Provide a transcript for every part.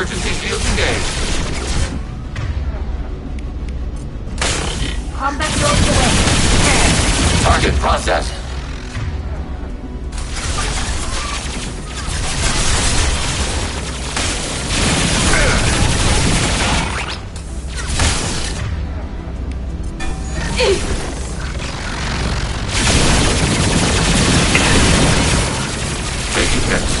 Emergency shields engaged. Combat drones away. Target processed. Taking hits.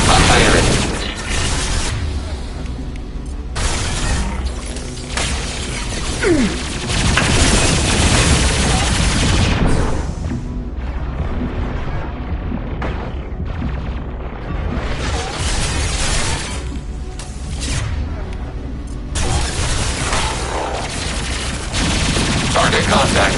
Fire it. Target contact.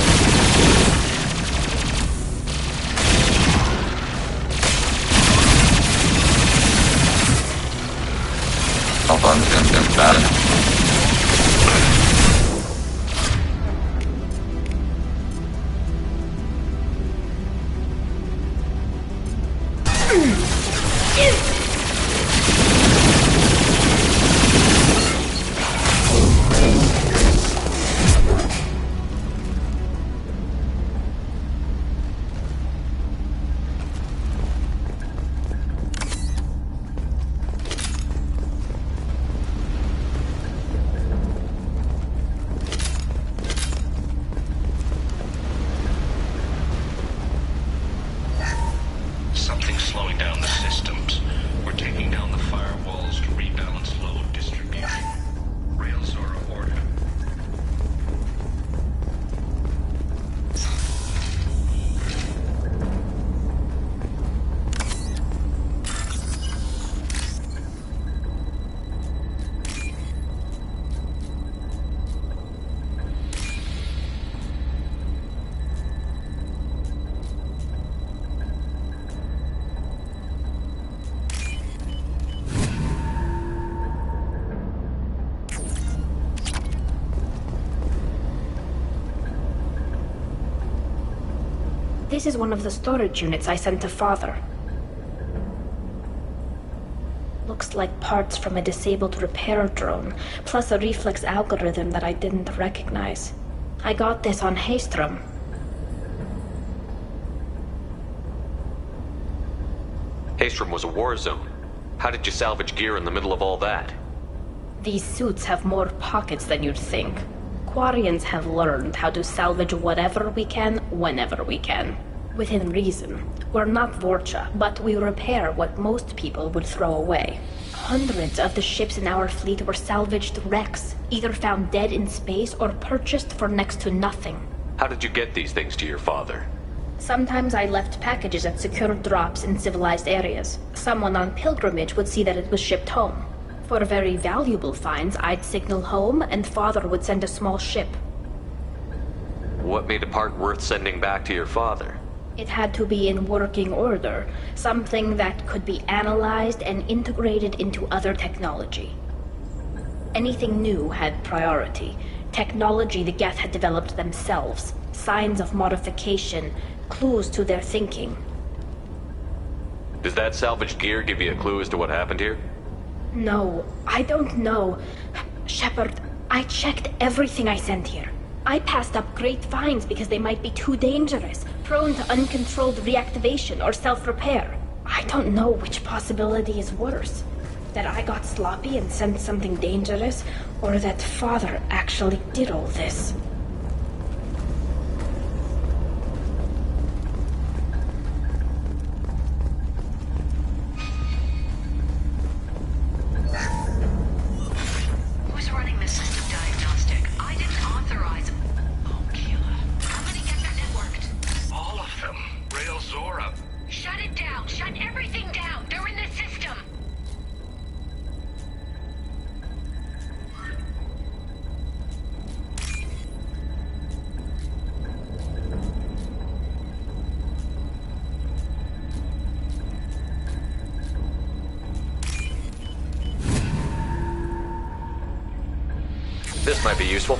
Abundant battle. Something's slowing down the systems. We're taking down the firewalls to rebalance load distribution. Rail Zora order. This is one of the storage units I sent to Father. Looks like parts from a disabled repair drone, plus a reflex algorithm that I didn't recognize. I got this on Haystrom. Haystrom was a war zone. How did you salvage gear in the middle of all that? These suits have more pockets than you'd think. Quarians have learned how to salvage whatever we can, whenever we can. Within reason. We're not Vorcha, but we repair what most people would throw away. Hundreds of the ships in our fleet were salvaged wrecks, either found dead in space or purchased for next to nothing. How did you get these things to your father? Sometimes I left packages at secure drops in civilized areas. Someone on pilgrimage would see that it was shipped home. For very valuable finds, I'd signal home, and Father would send a small ship. What made a part worth sending back to your father? It had to be in working order, something that could be analyzed and integrated into other technology. Anything new had priority. Technology the Geth had developed themselves, signs of modification, clues to their thinking. Does that salvaged gear give you a clue as to what happened here? No, I don't know. Shepard, I checked everything I sent here. I passed up great finds because they might be too dangerous, prone to uncontrolled reactivation or self-repair. I don't know which possibility is worse. That I got sloppy and sent something dangerous, or that Father actually did all this. Who's running the system diagnostic? I didn't authorize. Oh, Keela. How many Geth are networked? All of them. Rail Zora. Shut it down. Shut everything down. They're in the system. This might be useful.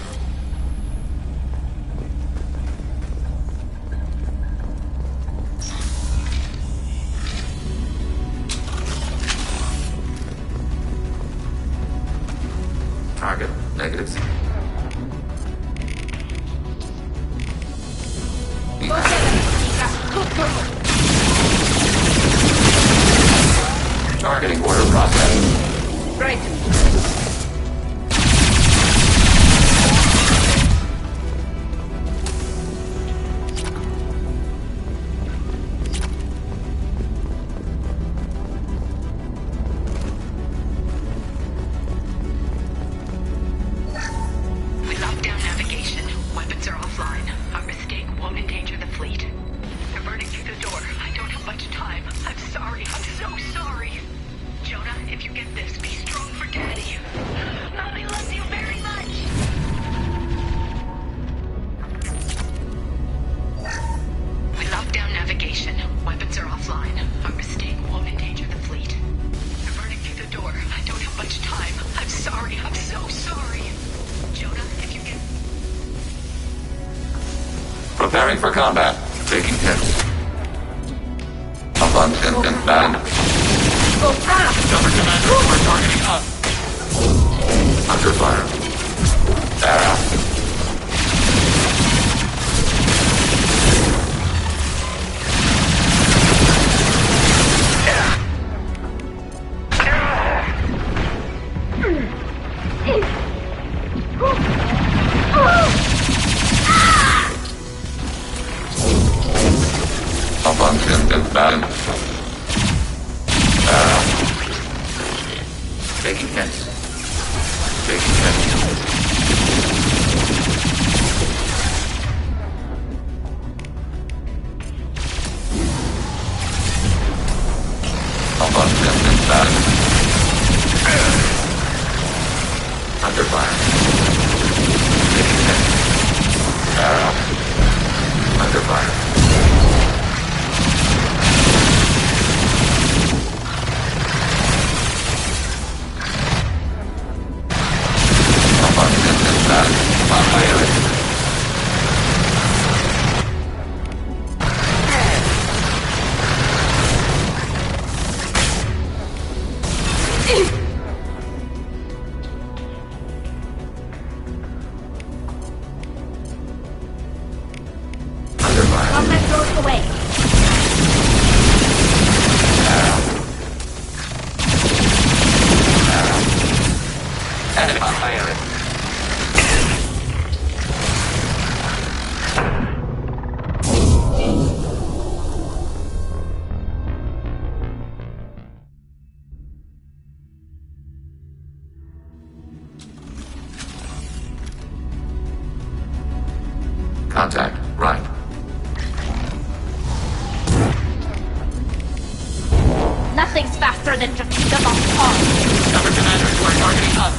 Targeting order process. Right. We locked down navigation. Weapons are offline. Our mistake won't endanger the fleet. They're burning through the door. I don't have much time. I'm sorry. I'm so sorry. Jonah, if you get this, be strong for Daddy. Mommy loves you very much. We locked down navigation. Weapons are offline. Our mistake won't endanger the fleet. They're burning through the door. I don't have much time. I'm sorry. I'm so sorry. Jonah, if you get... Preparing for combat. Taking hits. Abundant and bad. Go fast! Cover commander, we're targeting us. Under fire. Sarah. Abundant and bad. Taking hits. Taking hits. Abundant and bad. Under fire. Taking hits. Under fire. Combat throws away. Enemy fire. Contact, right. Nothing's faster than just the bomb on. Cover commander, we're targeting us.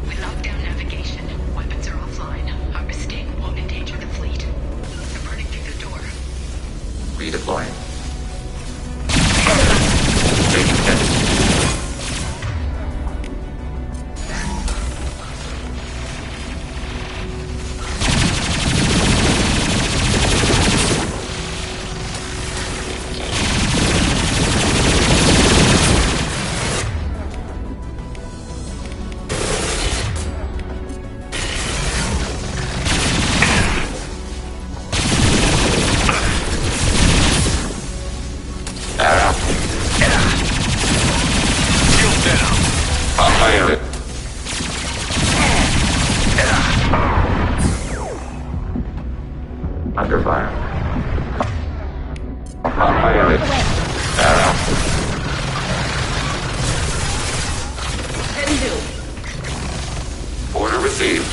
We locked down navigation. Weapons are offline. Our mistake won't endanger the fleet. They're burning through the door. Redeploying. Taking hits. Fire it. Under fire. Fire it. Arrow. Can do. Order received.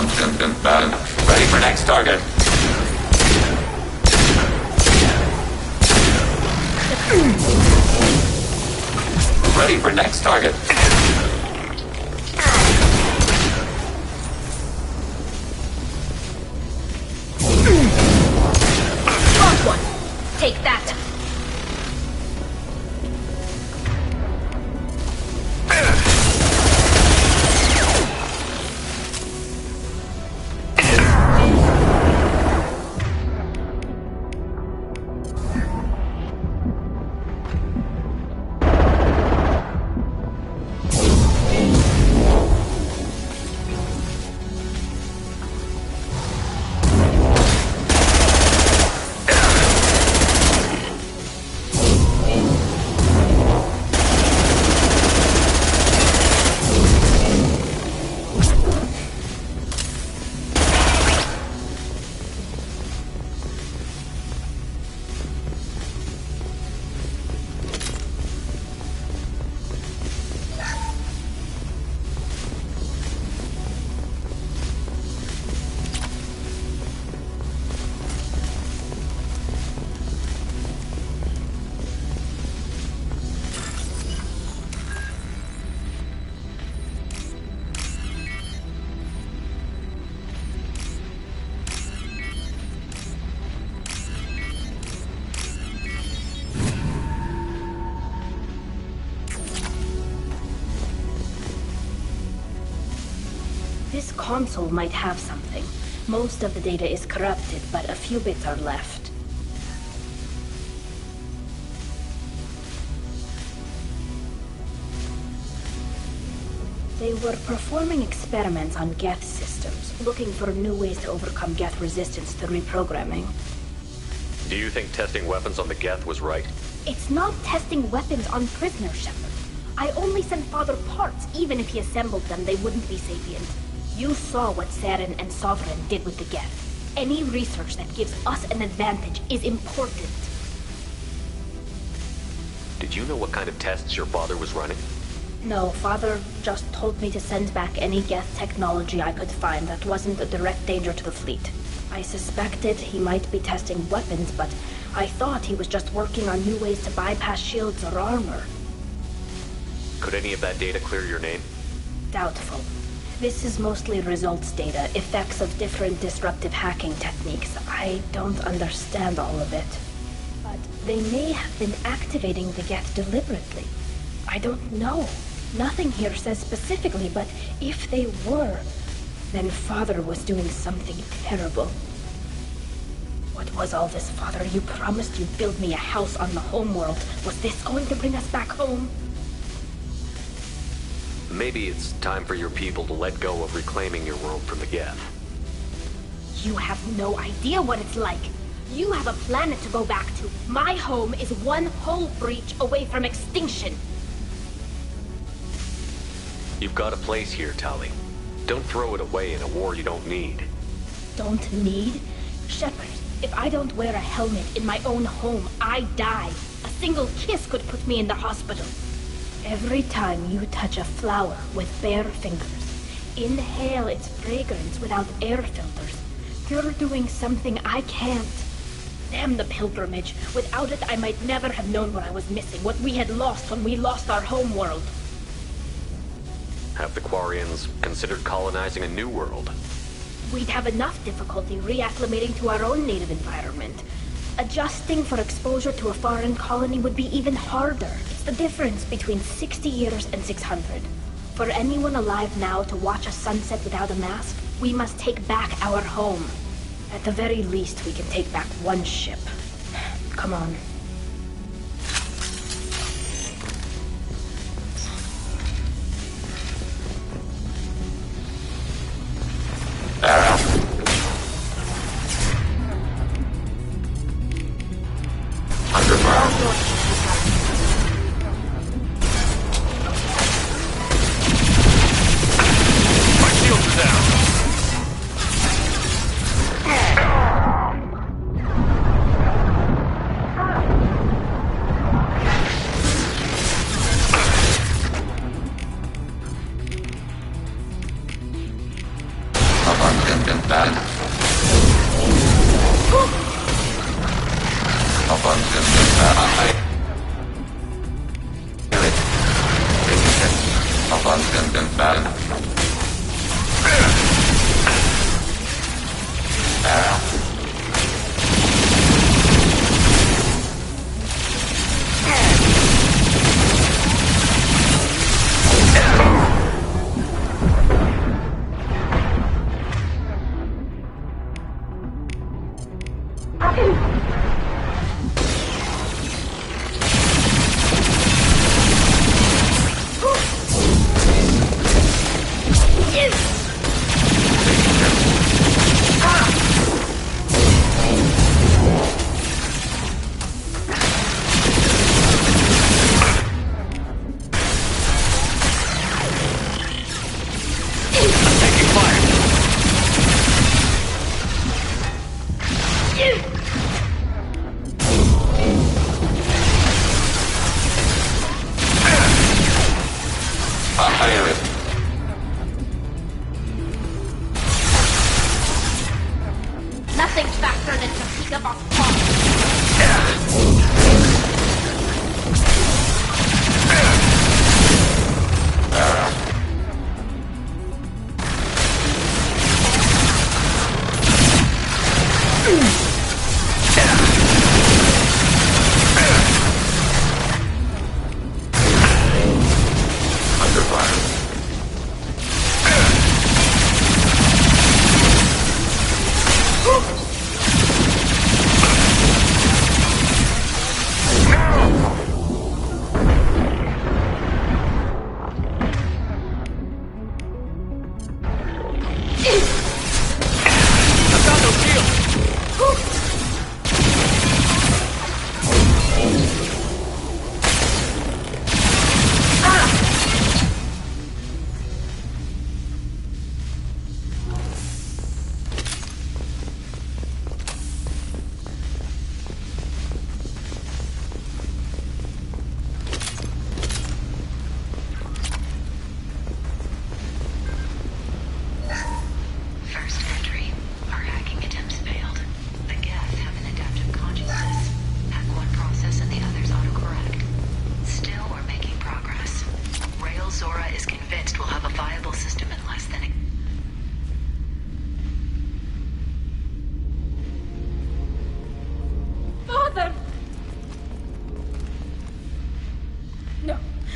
Ready for next target. Ready for next target. Got one. Take that. This console might have something. Most of the data is corrupted, but a few bits are left. They were performing experiments on Geth systems, looking for new ways to overcome Geth resistance to reprogramming. Do you think testing weapons on the Geth was right? It's not testing weapons on prisoners, Shepard. I only sent Father parts. Even if he assembled them, they wouldn't be sapient. You saw what Saren and Sovereign did with the Geth. Any research that gives us an advantage is important. Did you know what kind of tests your father was running? No, Father just told me to send back any Geth technology I could find that wasn't a direct danger to the fleet. I suspected he might be testing weapons, but I thought he was just working on new ways to bypass shields or armor. Could any of that data clear your name? Doubtful. This is mostly results data, effects of different disruptive hacking techniques. I don't understand all of it. But they may have been activating the Geth deliberately. I don't know. Nothing here says specifically, but if they were, then Father was doing something terrible. What was all this, Father? You promised you'd build me a house on the homeworld. Was this going to bring us back home? Maybe it's time for your people to let go of reclaiming your world from the Geth. You have no idea what it's like. You have a planet to go back to. My home is one hull breach away from extinction. You've got a place here, Tali. Don't throw it away in a war you don't need. Don't need? Shepard, if I don't wear a helmet in my own home, I die. A single kiss could put me in the hospital. Every time you touch a flower with bare fingers, inhale its fragrance without air filters, you're doing something I can't. Damn the pilgrimage. Without it, I might never have known what I was missing, what we had lost when we lost our homeworld. Have the Quarians considered colonizing a new world? We'd have enough difficulty reacclimating to our own native environment. Adjusting for exposure to a foreign colony would be even harder. It's the difference between 60 years and 600. For anyone alive now to watch a sunset without a mask, we must take back our home. At the very least, we can take back one ship. Come on.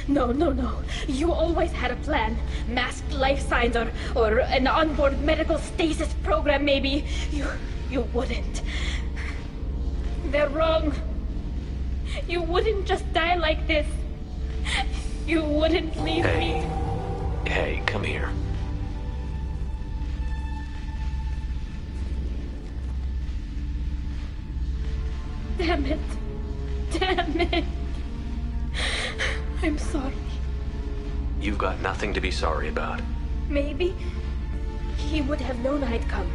No, no, no. You always had a plan. Masked life signs or an onboard medical stasis program, maybe. You wouldn't. They're wrong. You wouldn't just die like this. You wouldn't leave me. Hey, come here. Damn it. Damn it. I'm sorry. You've got nothing to be sorry about. Maybe he would have known I'd come.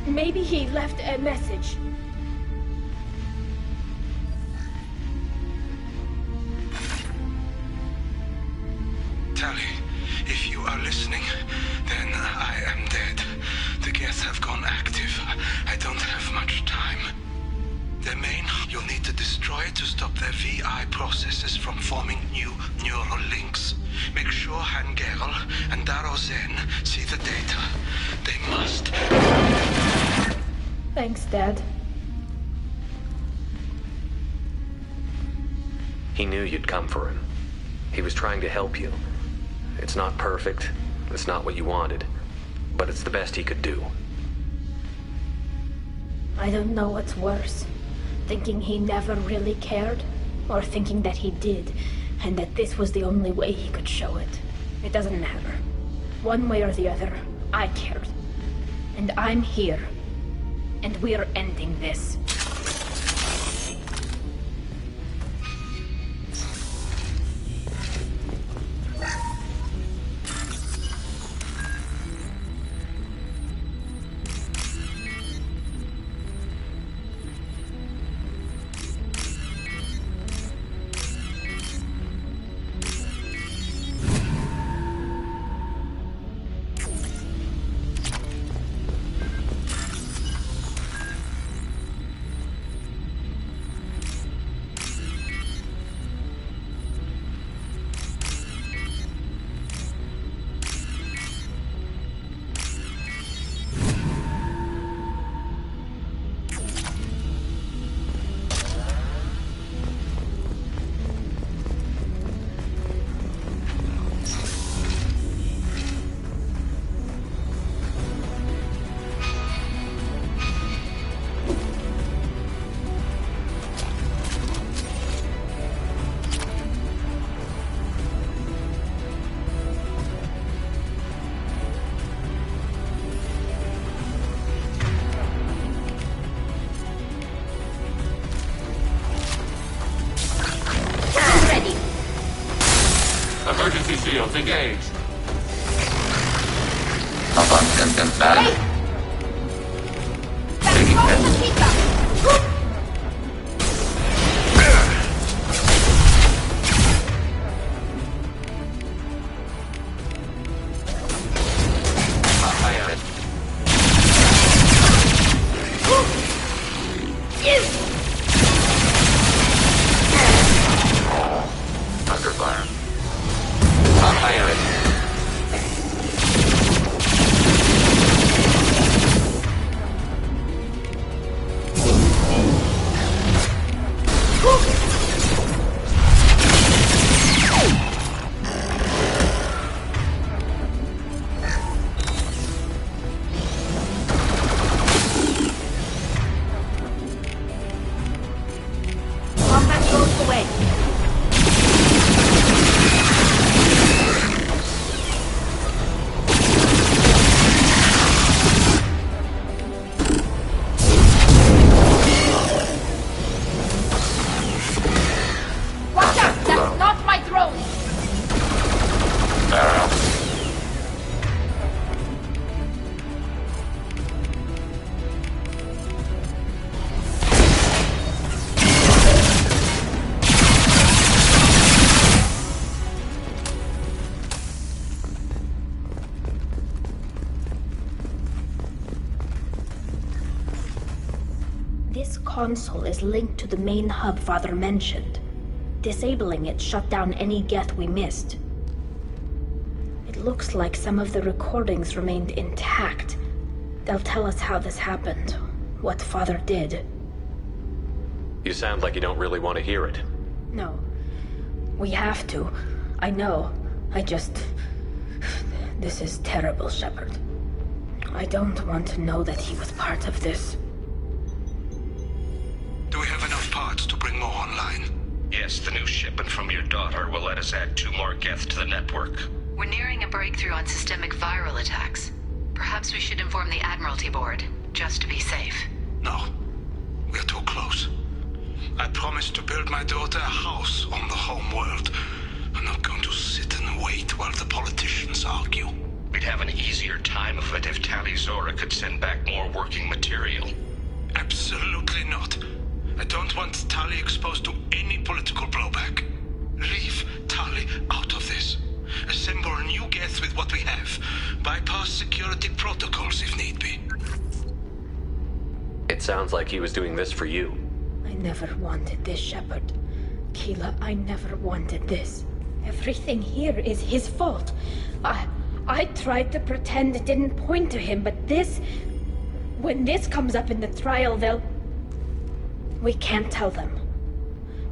Maybe he left a message. Tally, if you are listening, then I am dead. The gas have gone active. I don't have much time. The main you'll need to destroy to stop their VI processes from forming new neural links. Make sure Hangerl and Daro Zen see the data. They must. Thanks, Dad. He knew you'd come for him. He was trying to help you. It's not perfect. It's not what you wanted. But it's the best he could do. I don't know what's worse. Thinking he never really cared, or thinking that he did, and that this was the only way he could show it. It doesn't matter. One way or the other, I cared. And I'm here. And we're ending this. Emergency shields engaged. Taking hit. Under fire. Combat goes away. Watch out! That's not my drone! This console is linked to the main hub Father mentioned. Disabling it shut down any Geth we missed. It looks like some of the recordings remained intact. They'll tell us how this happened, what Father did. You sound like you don't really want to hear it. No. We have to. I know. This is terrible, Shepard. I don't want to know that he was part of this. Do we have enough parts to bring more online? Yes, the new shipment from your daughter will let us add 2 more Geth to the network. We're nearing a breakthrough on systemic viral attacks. Perhaps we should inform the Admiralty Board, just to be safe. No. We're too close. I promised to build my daughter a house on the home world. I'm not going to sit and wait while the politicians argue. We'd have an easier time of it if Tali Zora could send back more working material. Absolutely not. I don't want Tali exposed to any political blowback. Leave Tali out of this. Assemble a new Geth with what we have. Bypass security protocols if need be. It sounds like he was doing this for you. I never wanted this, Shepard. Keela, I never wanted this. Everything here is his fault. I tried to pretend it didn't point to him, but this... When this comes up in the trial, they'll... We can't tell them.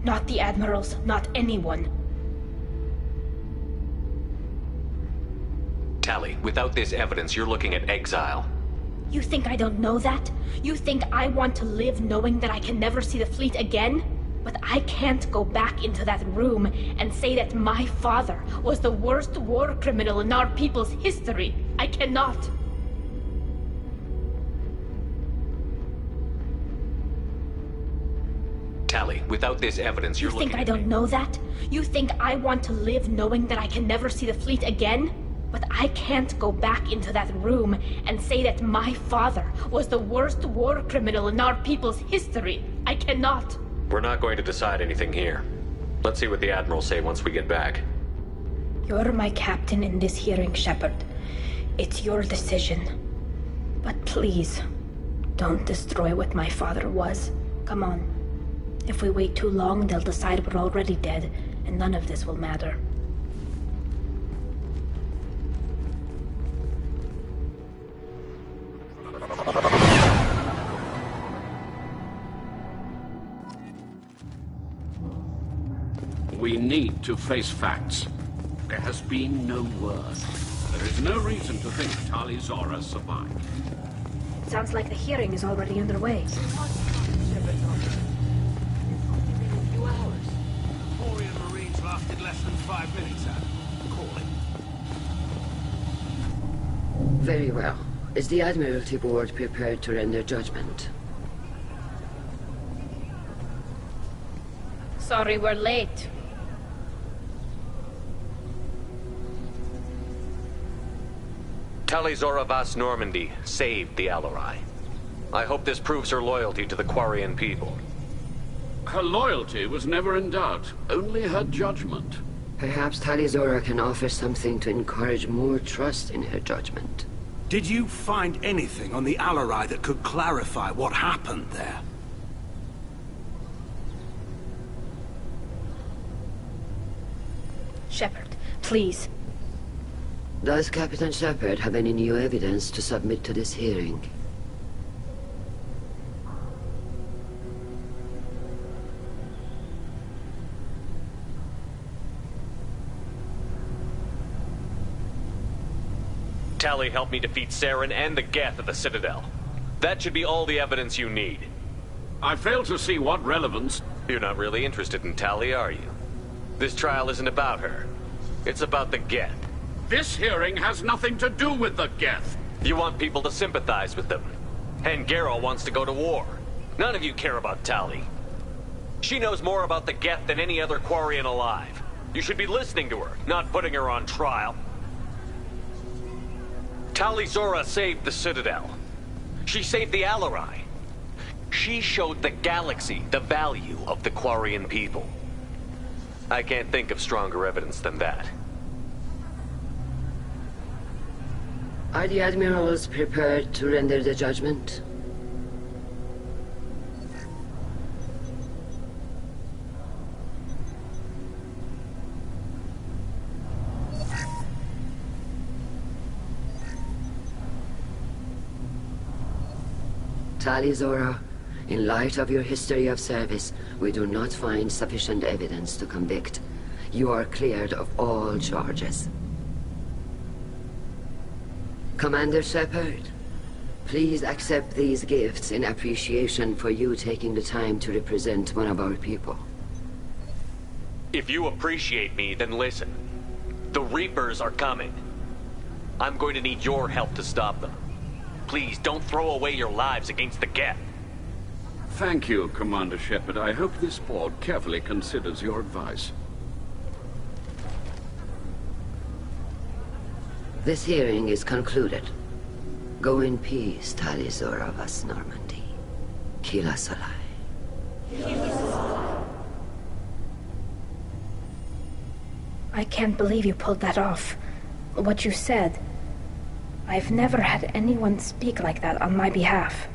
Not the Admirals, not anyone. Tali, without this evidence, you're looking at exile. You think I don't know that? You think I want to live knowing that I can never see the fleet again? But I can't go back into that room and say that my father was the worst war criminal in our people's history. I cannot. Tali, without this evidence, you're looking... You think I don't know that? You think I want to live knowing that I can never see the fleet again? But I can't go back into that room and say that my father was the worst war criminal in our people's history. I cannot. We're not going to decide anything here. Let's see what the Admirals say once we get back. You're my captain in this hearing, Shepard. It's your decision. But please, don't destroy what my father was. Come on. If we wait too long, they'll decide we're already dead, and none of this will matter. We need to face facts. There has been no word. There is no reason to think Tali Zora survived. It sounds like the hearing is already underway. Marines lasted less than 5 minutes out. Call it. Very well. Is the Admiralty Board prepared to render judgment? Sorry we're late. Tali Zora Vas Normandy saved the Alarai. I hope this proves her loyalty to the Quarian people. Her loyalty was never in doubt, only her judgment. Perhaps Tali Zora can offer something to encourage more trust in her judgment. Did you find anything on the Alarai that could clarify what happened there? Shepard, please. Does Captain Shepard have any new evidence to submit to this hearing? Tali helped me defeat Saren and the Geth at the Citadel. That should be all the evidence you need. I fail to see what relevance... You're not really interested in Tali, are you? This trial isn't about her. It's about the Geth. This hearing has nothing to do with the Geth. You want people to sympathize with them. And Garrow wants to go to war. None of you care about Tali. She knows more about the Geth than any other Quarian alive. You should be listening to her, not putting her on trial. Tali Zora saved the Citadel. She saved the Alarai. She showed the galaxy the value of the Quarian people. I can't think of stronger evidence than that. Are the Admirals prepared to render the judgment? Tali Zora, in light of your history of service, we do not find sufficient evidence to convict. you are cleared of all charges. Commander Shepard, please accept these gifts in appreciation for you taking the time to represent one of our people. If you appreciate me, then listen. The Reapers are coming. I'm going to need your help to stop them. Please, don't throw away your lives against the Geth. Thank you, Commander Shepard. I hope this board carefully considers your advice. This hearing is concluded. Go in peace, Tali Zora Vas Normandy. Kila Solai. I can't believe you pulled that off. What you said. I've never had anyone speak like that on my behalf.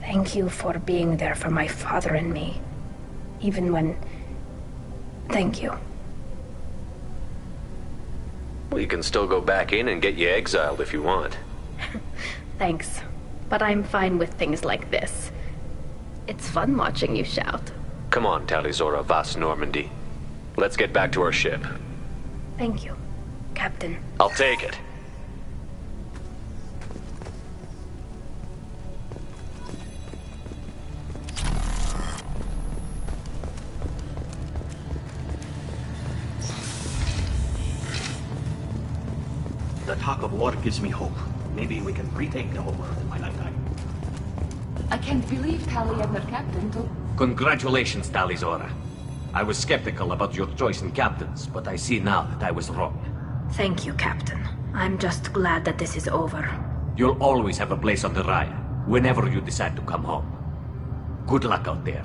Thank you for being there for my father and me. Even when... Thank you. We can still go back in and get you exiled if you want. Thanks. But I'm fine with things like this. It's fun watching you shout. Come on, Talizora Vas Normandy. Let's get back to our ship. Thank you, Captain. I'll take it. The talk of war gives me hope. Maybe we can retake the whole world in my lifetime. I can't believe Tali and their captain took... Congratulations, Talizora. I was skeptical about your choice in captains, but I see now that I was wrong. Thank you, Captain. I'm just glad that this is over. You'll always have a place on the Raya, whenever you decide to come home. Good luck out there.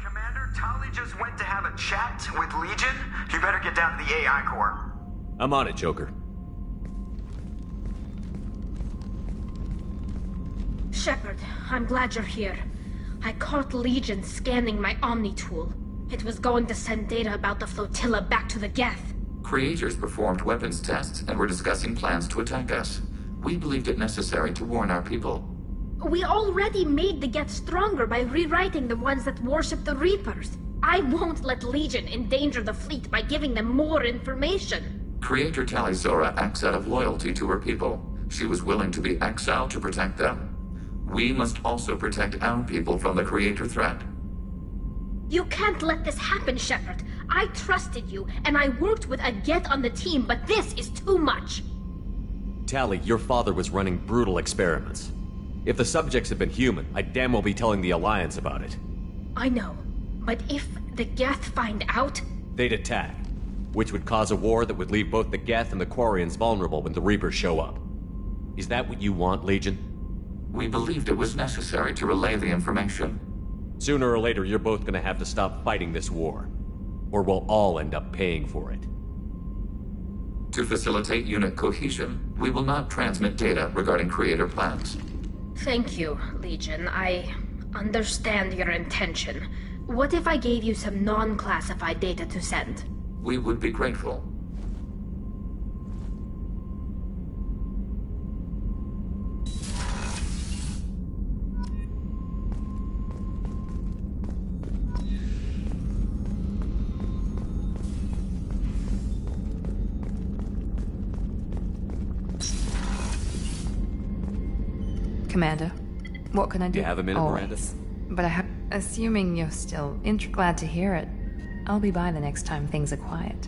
Commander, Tali just went to have a chat with Legion. You better get down to the AI core. I'm on it, Joker. Shepard, I'm glad you're here. I caught Legion scanning my Omni tool. It was going to send data about the flotilla back to the Geth. Creators performed weapons tests and were discussing plans to attack us. We believed it necessary to warn our people. We already made the Geth stronger by rewriting the ones that worship the Reapers. I won't let Legion endanger the fleet by giving them more information. Creator Talizora acts out of loyalty to her people. She was willing to be exiled to protect them. We must also protect our people from the Creator threat. You can't let this happen, Shepard. I trusted you, and I worked with a Geth on the team, but this is too much. Tali, your father was running brutal experiments. If the subjects had been human, I'd damn well be telling the Alliance about it. I know, but if the Geth find out... They'd attack, which would cause a war that would leave both the Geth and the Quarians vulnerable when the Reapers show up. Is that what you want, Legion? We believed it was necessary to relay the information. Sooner or later, you're both gonna have to stop fighting this war. Or we'll all end up paying for it. To facilitate unit cohesion, we will not transmit data regarding Creator plans. Thank you, Legion. I understand your intention. What if I gave you some non-classified data to send? We would be grateful. Commander, what can I do? Do you have a minute, Always. Miranda? But assuming you're still glad to hear it, I'll be by the next time things are quiet.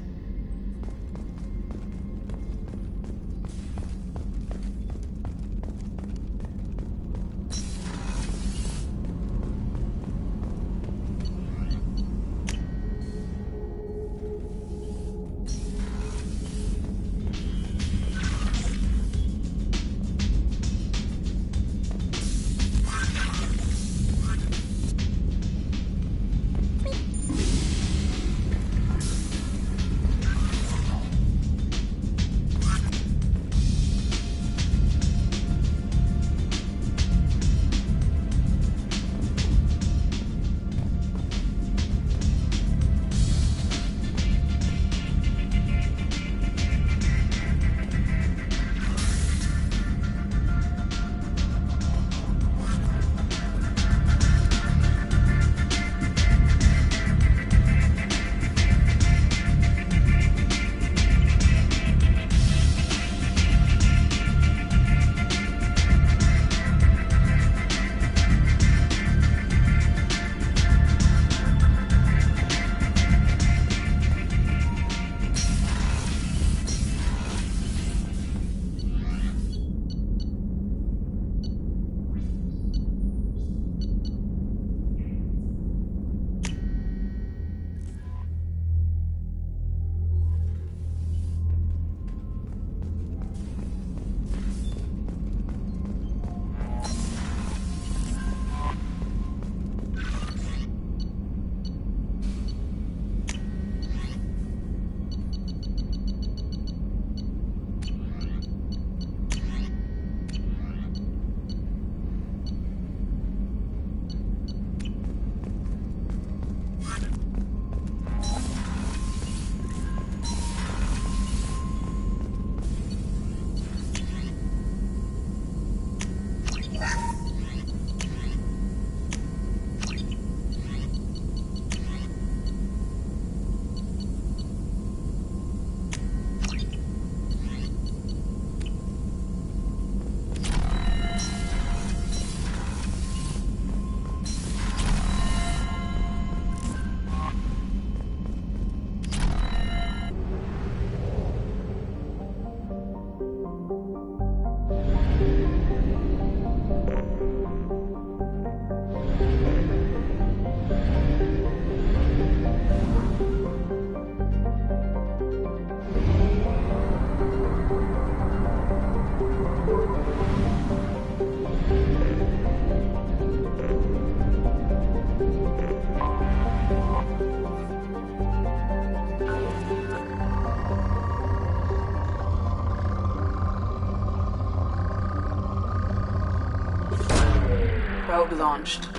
Probe launched.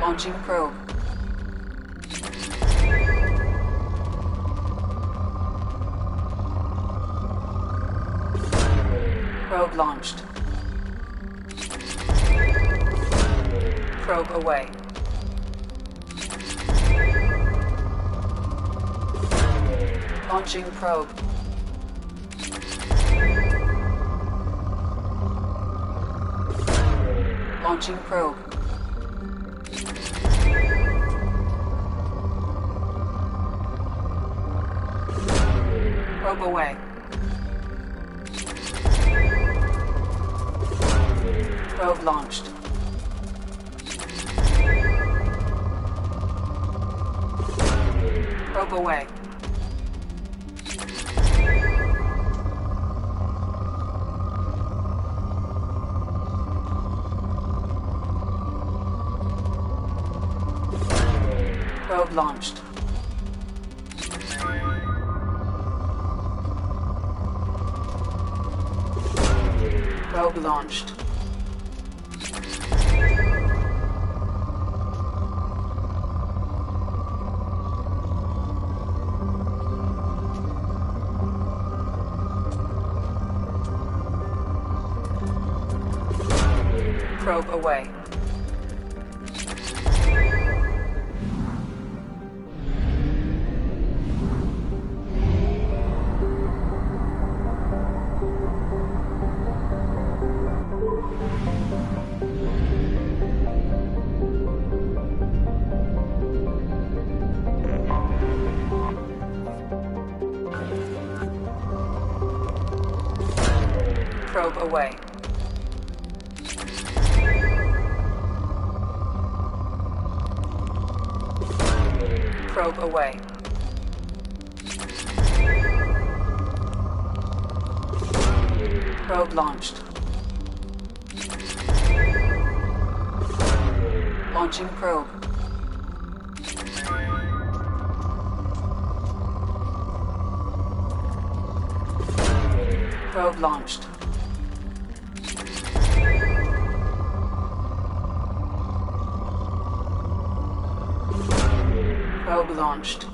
Launching probe. Probe launched. Probe away. Launching probe. Launching probe. Probe away. Probe launched. Probe away. Probe launched. Probe launched. Probe away. Probe away. Probe away. Probe launched. Launching probe. Probe launched. Probe launched.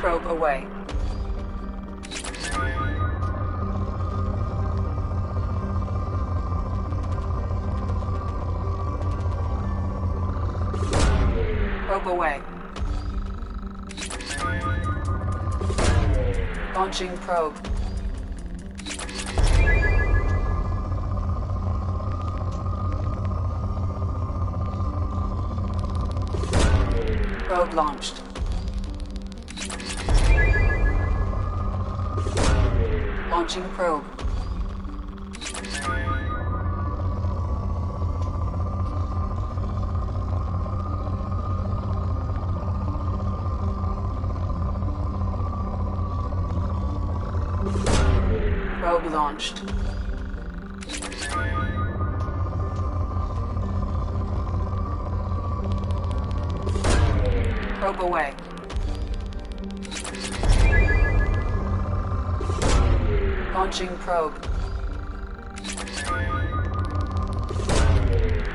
Probe away. Probe away. Launching probe. Probe launched. Launching probe. Probe launched. Probe away. Launching probe.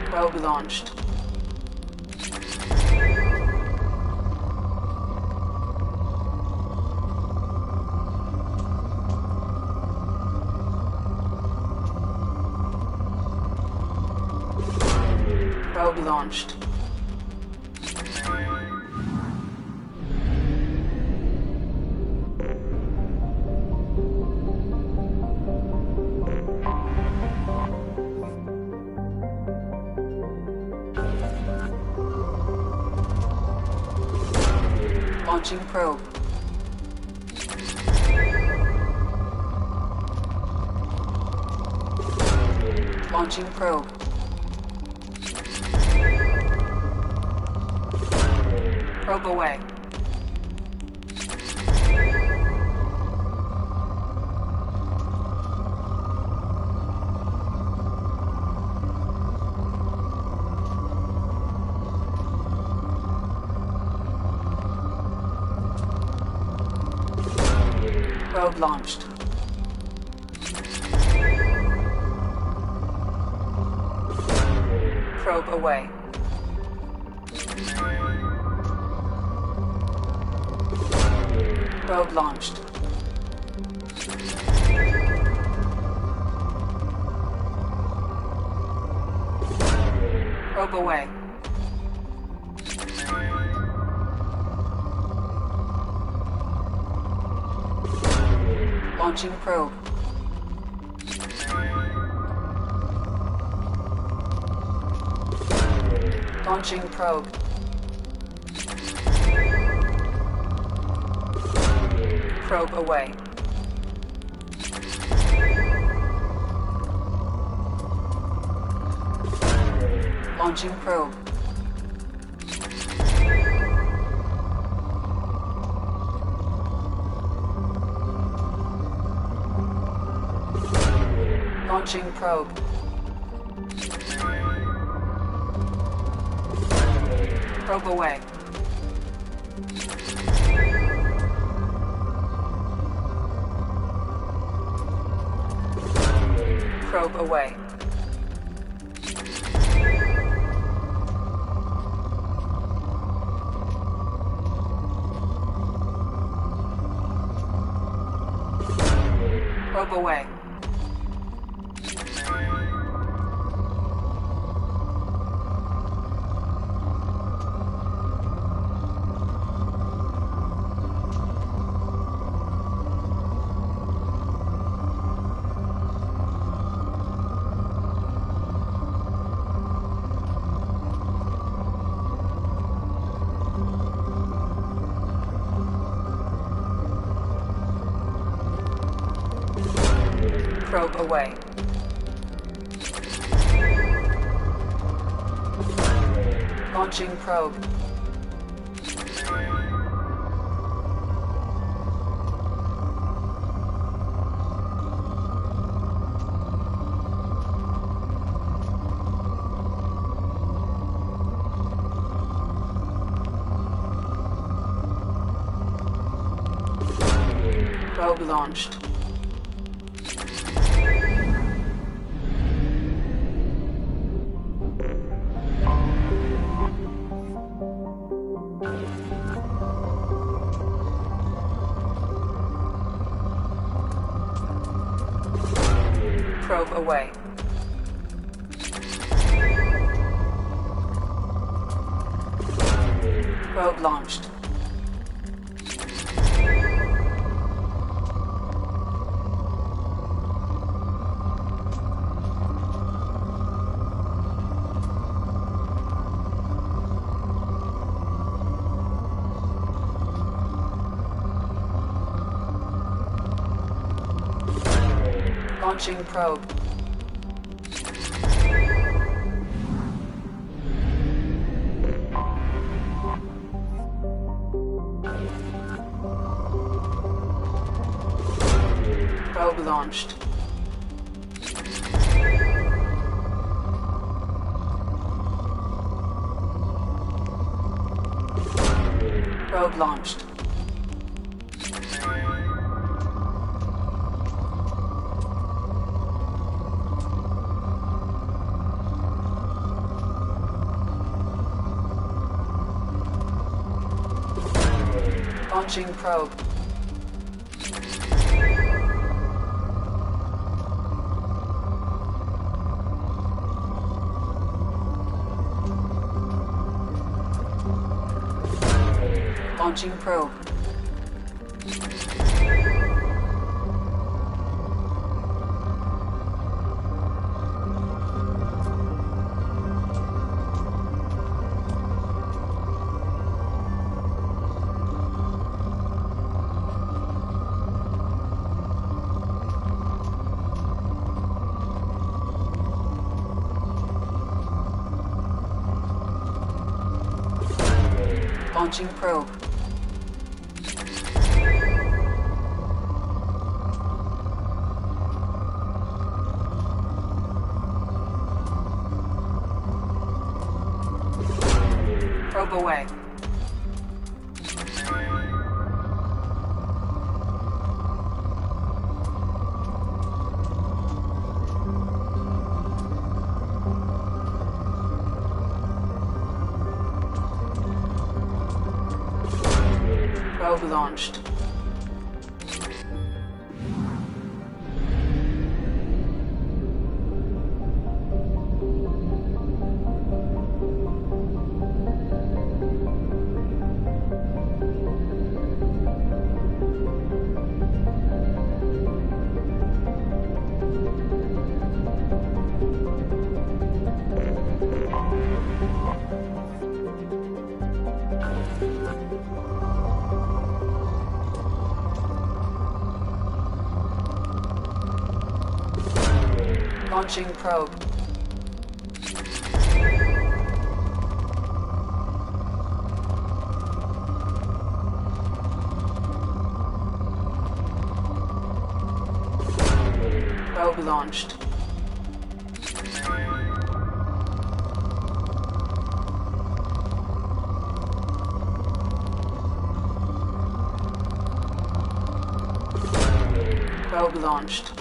Probe launched. Probe launched. Launching probe. Launching probe. Probe away. Probe launched. Probe away. Probe launched. Probe away. Launching probe. Launching probe. Probe away. Launching probe. Launching probe. Probe away. Probe away. Probe away. Probe away. Launching probe. Probe launched. Probe away. Probe launched. Launching probe. Probe launched. Probe launched. Launching probe. Launching probe. Launching probe. Probe away. Probe launched. Launching probe. Probe launched. Probe launched.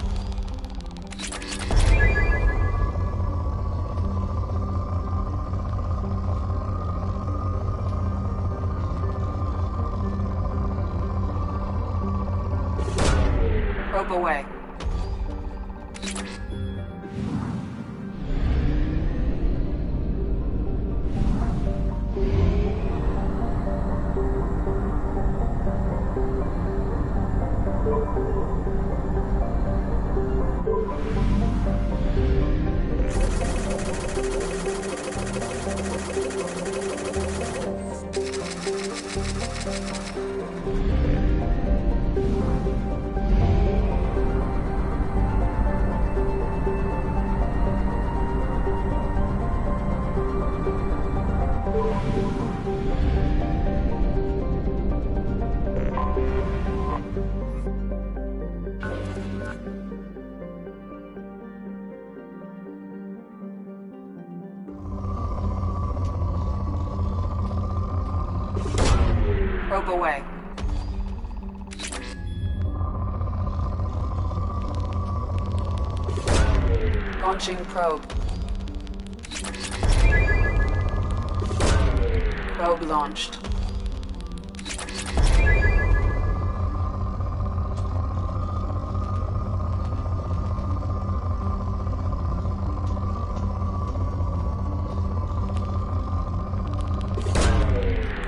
Probe away. Probe away. Launching probe. Probe launched.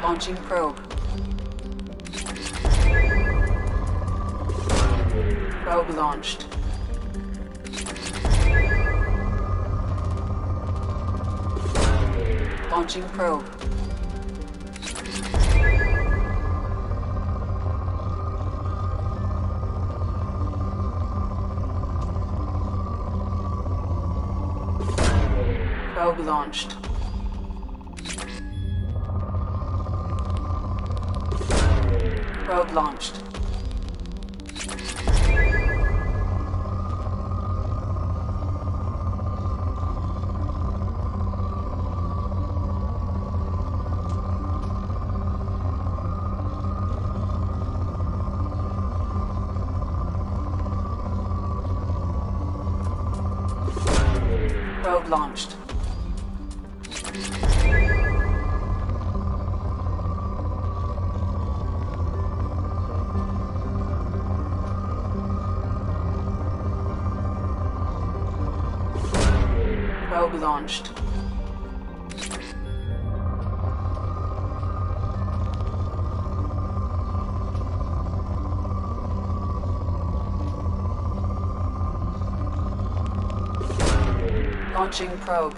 Launching probe. Probe launched. Launching probe. Probe launched. Probe launched. Probe launched. Probe launched. Launching probe.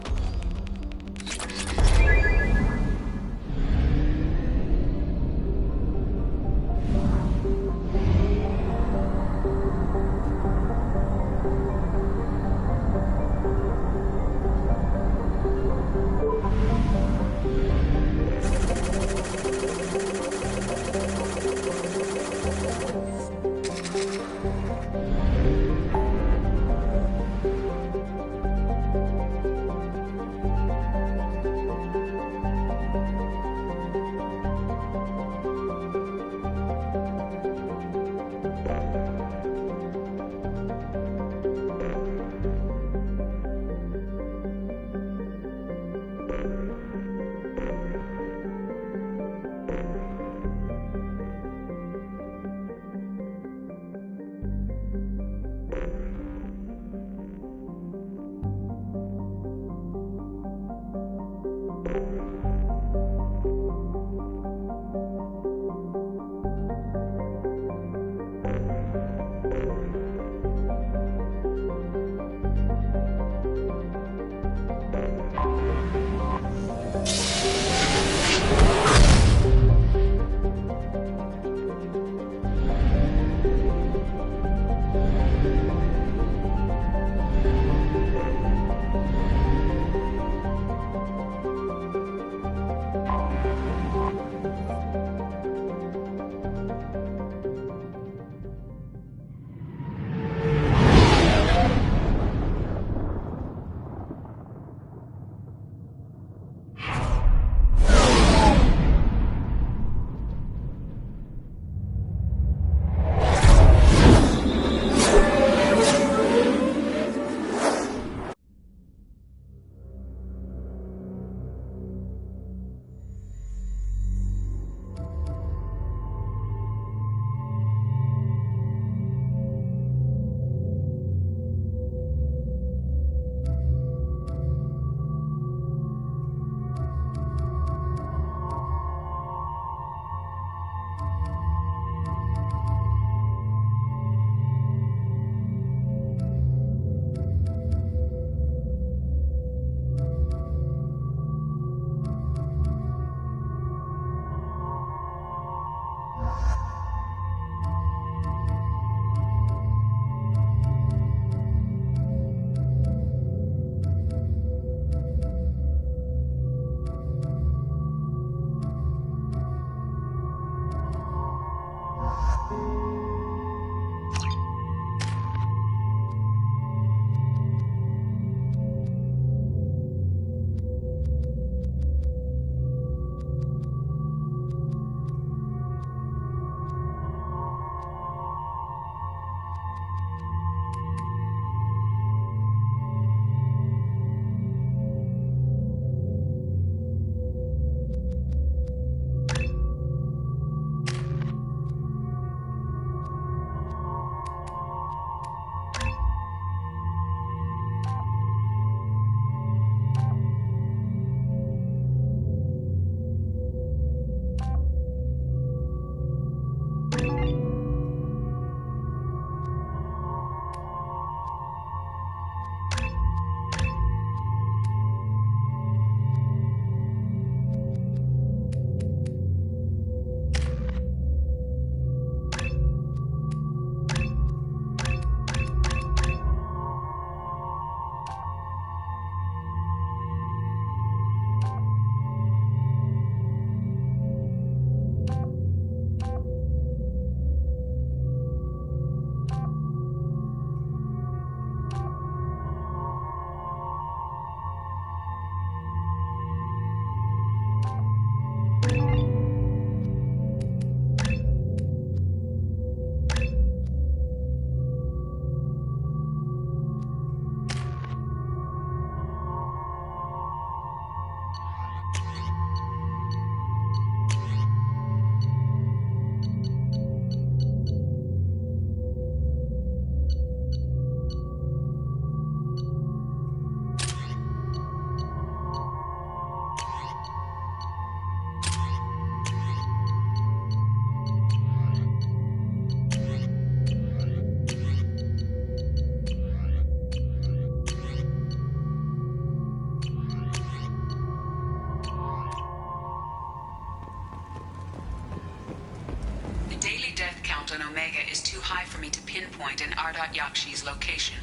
Omega is too high for me to pinpoint an Ardat Yakshi's location.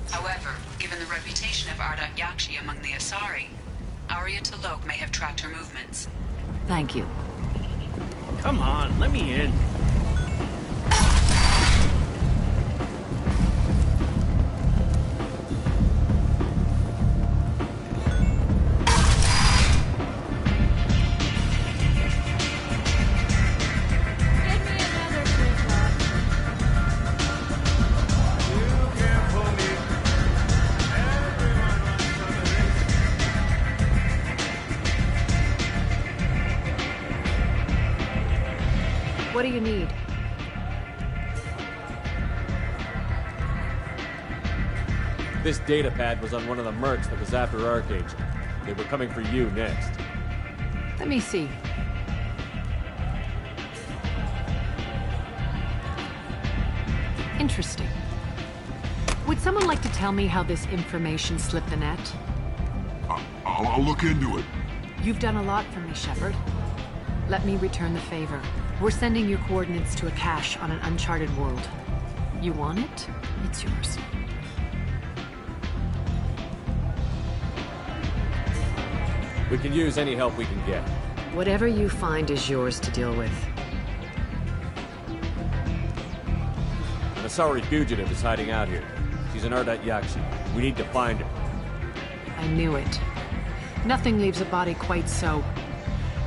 However, given the reputation of Ardat Yakshi among the Asari, Arya T'Loak may have tracked her movements. Thank you. Come on, let me in. What do you need? This data pad was on one of the mercs that was after Archangel. They were coming for you next. Let me see. Interesting. Would someone like to tell me how this information slipped the net? I'll look into it. You've done a lot for me, Shepard. Let me return the favor. We're sending your coordinates to a cache on an uncharted world. You want it? It's yours. We can use any help we can get. Whatever you find is yours to deal with. An Asari fugitive is hiding out here. She's an Ardat Yakshi. We need to find her. I knew it. Nothing leaves a body quite so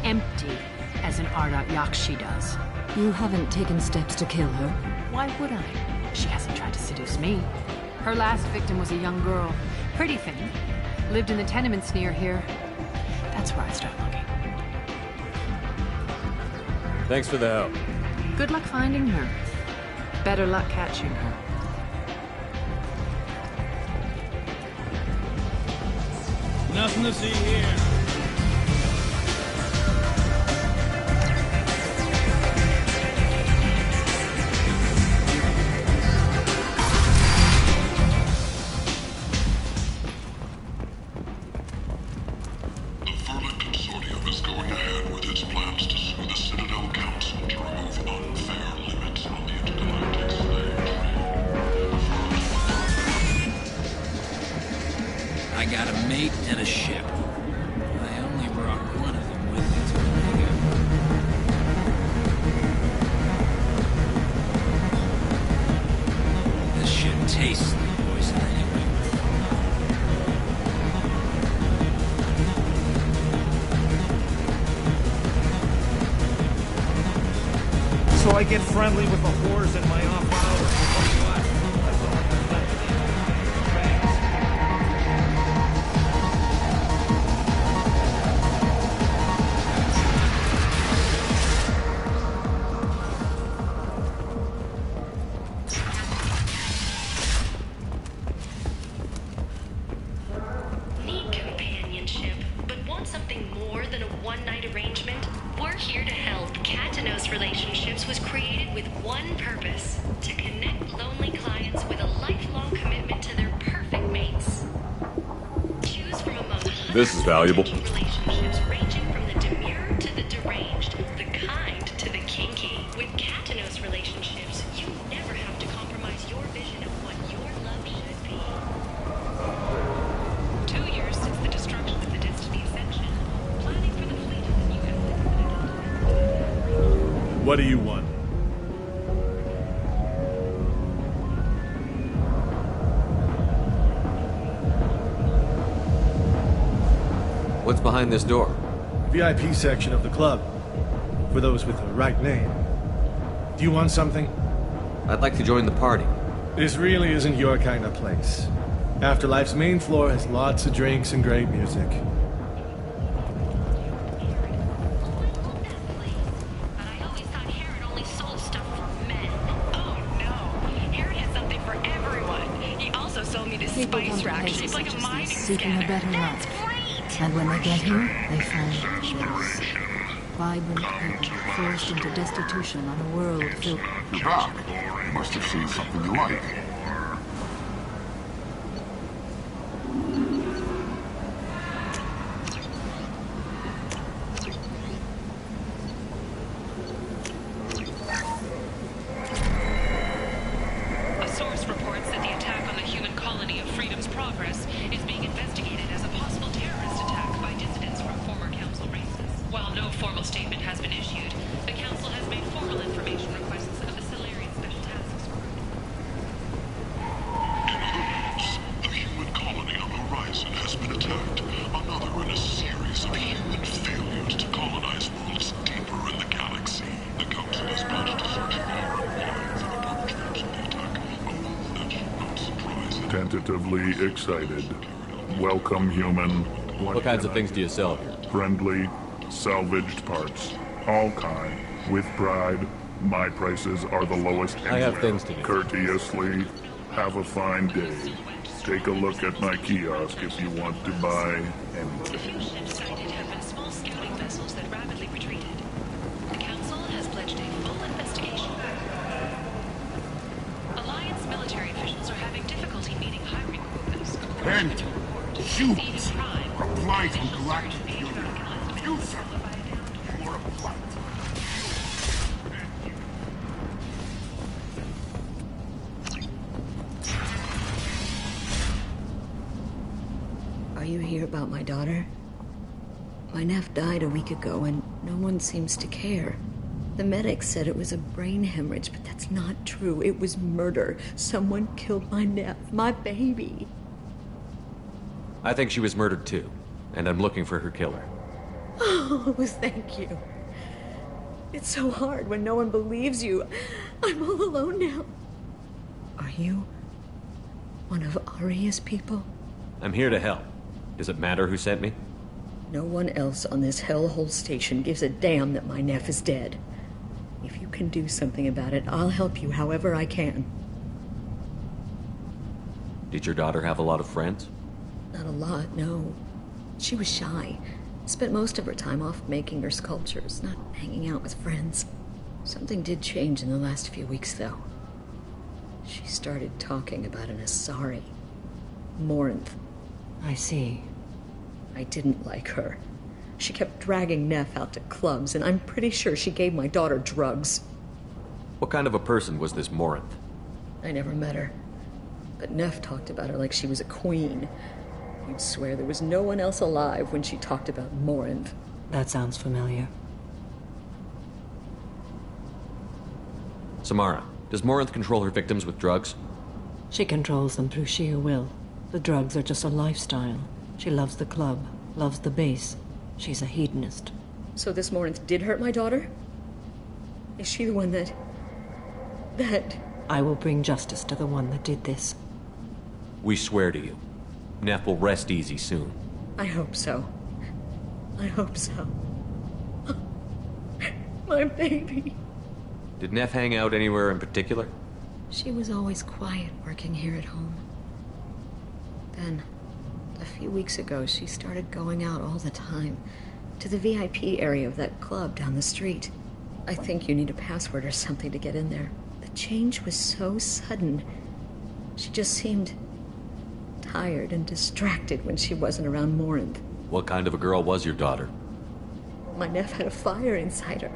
empty as an Ardat Yakshi does. You haven't taken steps to kill her? Why would I? She hasn't tried to seduce me. Her last victim was a young girl. Pretty thin. Lived in the tenements near here. That's where I start looking. Thanks for the help. Good luck finding her. Better luck catching her. Nothing to see here. So I get friendly with the whores in my off hours. Need companionship, but want something more than a one-night arrangement? We're here to help. Katanos Relationships was created with one purpose: to connect lonely clients with a lifelong commitment to their perfect mates. Choose from among This is valuable. relationships ranging from the demure to the deranged, the kind to the kinky. With Katanos Relationships, you never have to compromise your vision of what your love should be. 2 years since the destruction of the Destiny Ascension, planning for the fleet of the new What do you want? What's behind this door? VIP section of the club. For those with the right name. Do you want something? I'd like to join the party. This really isn't your kind of place. Afterlife's main floor has lots of drinks and great music. Spice rack shaped like a mining seeking a better life. And when they get here, they find this. Vibrant people forced into destitution on a world filled... You're back. You must have seen something you like. is being investigated as a possible terrorist attack by dissidents from former council races. While no formal statement has been issued, the council has made formal information requests of the Solarian Special Tasks Group. A human colony on the horizon has been attacked. Another in a series of human failures to colonize worlds deeper in the galaxy. The Council has pledged to search far and wide for the perpetrators of the attack. A move that should not surprise them. Tentatively excited. Welcome, human. What kinds of things do you sell here? Friendly, salvaged parts. All kind. With pride. My prices are the lowest anywhere. I have things to do. Courteously. Have a fine day. Take a look at my kiosk if you want to buy anything. Ships sighted have been small scouting vessels that rapidly retreated. The council has pledged a full investigation. Alliance military officials are having difficulty meeting hiring quotas. And shoot! Reply from Galactic Fury. Future! You are a blight. Are you here about my daughter? My nephew died a week ago and no one seems to care. The medics said it was a brain hemorrhage, but that's not true. It was murder. Someone killed my nephew, my baby. I think she was murdered too, and I'm looking for her killer. Oh, thank you. It's so hard when no one believes you. I'm all alone now. Are you one of Aria's people? I'm here to help. Does it matter who sent me? No one else on this hellhole station gives a damn that my nephew is dead. If you can do something about it, I'll help you however I can. Did your daughter have a lot of friends? Not a lot, no. She was shy. Spent most of her time off making her sculptures, not hanging out with friends. Something did change in the last few weeks, though. She started talking about an Asari. Morinth. I see. I didn't like her. She kept dragging Neff out to clubs, and I'm pretty sure she gave my daughter drugs. What kind of a person was this Morinth? I never met her. But Neff talked about her like she was a queen. You'd swear there was no one else alive when she talked about Morinth. That sounds familiar. Samara, does Morinth control her victims with drugs? She controls them through sheer will. The drugs are just a lifestyle. She loves the club, loves the base. She's a hedonist. So this Morinth did hurt my daughter? Is she the one that... I will bring justice to the one that did this. We swear to you. Neff will rest easy soon. I hope so. I hope so. My baby. Did Neff hang out anywhere in particular? She was always quiet working here at home. Then, a few weeks ago, she started going out all the time. To the VIP area of that club down the street. I think you need a password or something to get in there. The change was so sudden. She just seemed tired and distracted when she wasn't around Morinth. What kind of a girl was your daughter? My nephew had a fire inside her.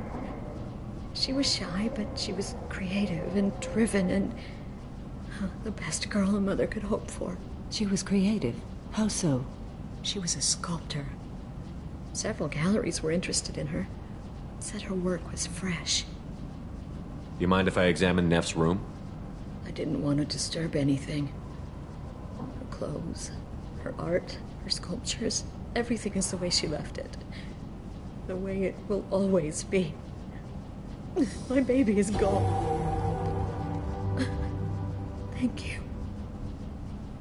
She was shy, but she was creative and driven and the best girl a mother could hope for. She was creative. How so? She was a sculptor. Several galleries were interested in her. Said her work was fresh. Do you mind if I examine Neff's room? I didn't want to disturb anything. Her clothes, her art, her sculptures, everything is the way she left it. The way it will always be. My baby is gone. Thank you.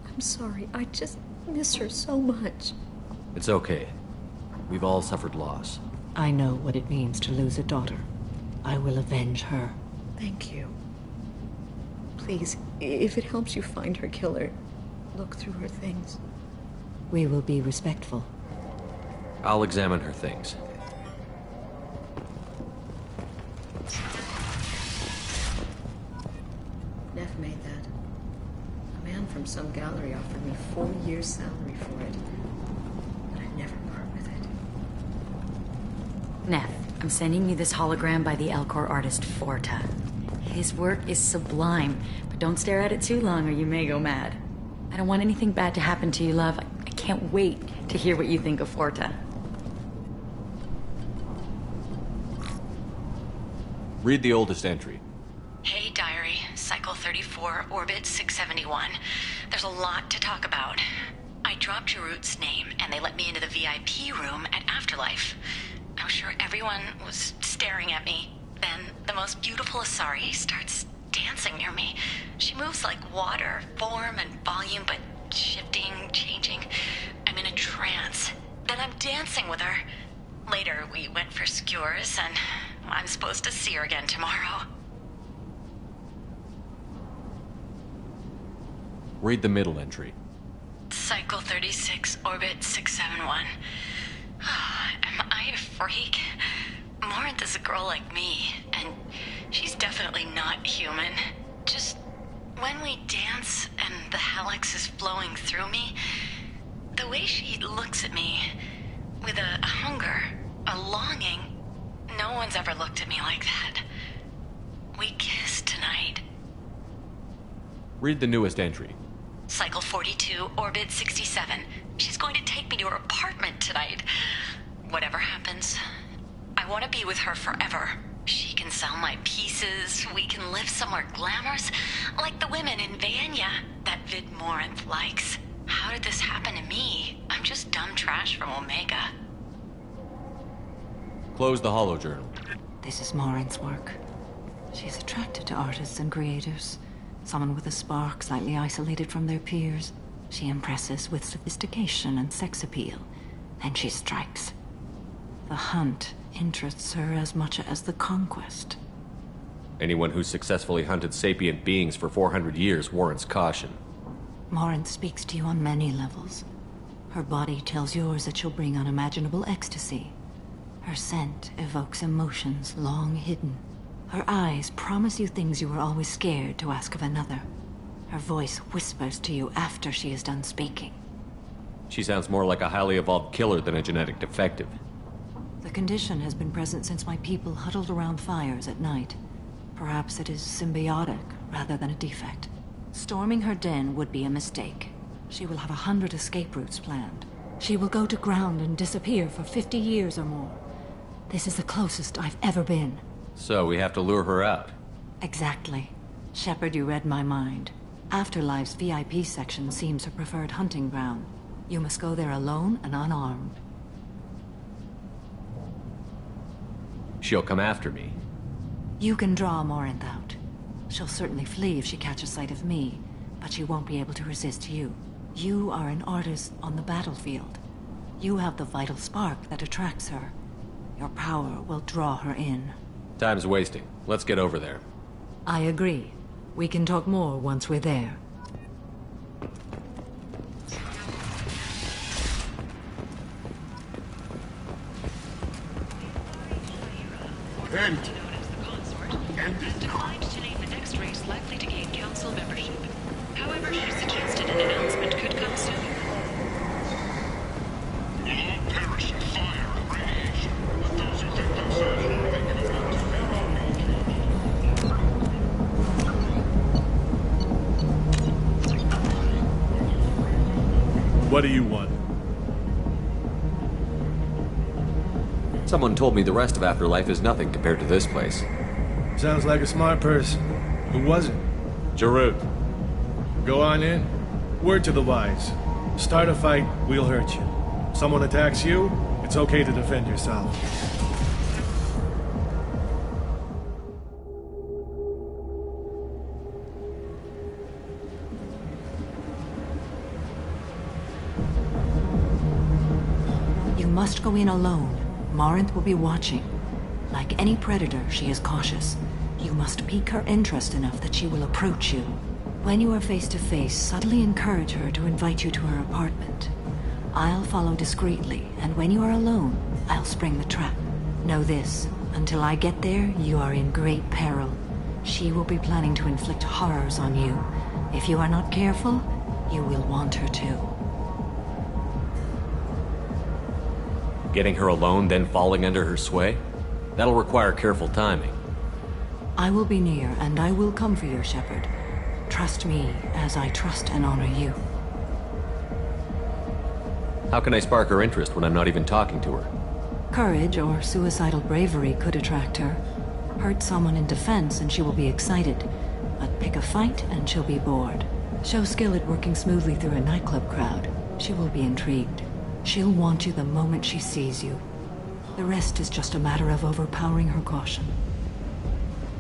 I'm sorry. I just miss her so much. It's okay. We've all suffered loss. I know what it means to lose a daughter. I will avenge her. Thank you. Please, if it helps you find her killer, look through her things. We will be respectful. I'll examine her things. Neff made that. A man from some gallery offered me 4 years' salary for it. But I'd never part with it. Neff, I'm sending you this hologram by the Elcor artist Forta. His work is sublime, but don't stare at it too long or you may go mad. I don't want anything bad to happen to you, love. I can't wait to hear what you think of Forta. Read the oldest entry. Hey, diary. Cycle 34, orbit 671. There's a lot to talk about. I dropped Jarut's name, and they let me into the VIP room at Afterlife. I was sure everyone was staring at me. Then the most beautiful Asari starts dancing near me. She moves like water, form and volume, but shifting, changing. I'm in a trance. Then I'm dancing with her. Later, we went for skewers, and I'm supposed to see her again tomorrow. Read the middle entry. Cycle 36, orbit 671. Am I a freak? Morinth is a girl like me, and she's definitely not human. Just when we dance and the helix is flowing through me, the way she looks at me with a hunger, a longing, no one's ever looked at me like that. We kissed tonight. Read the newest entry. Cycle 42, orbit 67. She's going to take me to her apartment tonight. Whatever happens, I want to be with her forever. She can sell my pieces. We can live somewhere glamorous, like the women in Vanya that Vid Morinth likes. How did this happen to me? I'm just dumb trash from Omega. Close the holojournal. This is Morinth's work. She's attracted to artists and creators. Someone with a spark, slightly isolated from their peers. She impresses with sophistication and sex appeal. Then she strikes. The hunt interests her as much as the conquest. Anyone who's successfully hunted sapient beings for 400 years warrants caution. Morinth speaks to you on many levels. Her body tells yours that she'll bring unimaginable ecstasy. Her scent evokes emotions long hidden. Her eyes promise you things you were always scared to ask of another. Her voice whispers to you after she is done speaking. She sounds more like a highly evolved killer than a genetic defective. The condition has been present since my people huddled around fires at night. Perhaps it is symbiotic rather than a defect. Storming her den would be a mistake. She will have 100 escape routes planned. She will go to ground and disappear for 50 years or more. This is the closest I've ever been. So we have to lure her out. Exactly. Shepard, you read my mind. Afterlife's VIP section seems her preferred hunting ground. You must go there alone and unarmed. She'll come after me. You can draw Morinth out. She'll certainly flee if she catches sight of me, but she won't be able to resist you. You are an artist on the battlefield. You have the vital spark that attracts her. Your power will draw her in. Time's wasting. Let's get over there. I agree. We can talk more once we're there. Declined to name the next race likely to gain council membership. However, she suggested an announcement could come soon. We'll all perish in fire and radiation. Let those who think themselves worthy be left to their own. What do you want? Someone told me the rest of Afterlife is nothing compared to this place. Sounds like a smart person. Who was it? Jarut. Go on in. Word to the wise. Start a fight, we'll hurt you. Someone attacks you, it's okay to defend yourself. You must go in alone. Morinth will be watching. Like any predator, she is cautious. You must pique her interest enough that she will approach you. When you are face to face, subtly encourage her to invite you to her apartment. I'll follow discreetly, and when you are alone, I'll spring the trap. Know this, until I get there, you are in great peril. She will be planning to inflict horrors on you. If you are not careful, you will want her to. Getting her alone, then falling under her sway? That'll require careful timing. I will be near, and I will come for you, Shepard. Trust me as I trust and honor you. How can I spark her interest when I'm not even talking to her? Courage or suicidal bravery could attract her. Hurt someone in defense and she will be excited. But pick a fight and she'll be bored. Show skill at working smoothly through a nightclub crowd. She will be intrigued. She'll want you the moment she sees you. The rest is just a matter of overpowering her caution.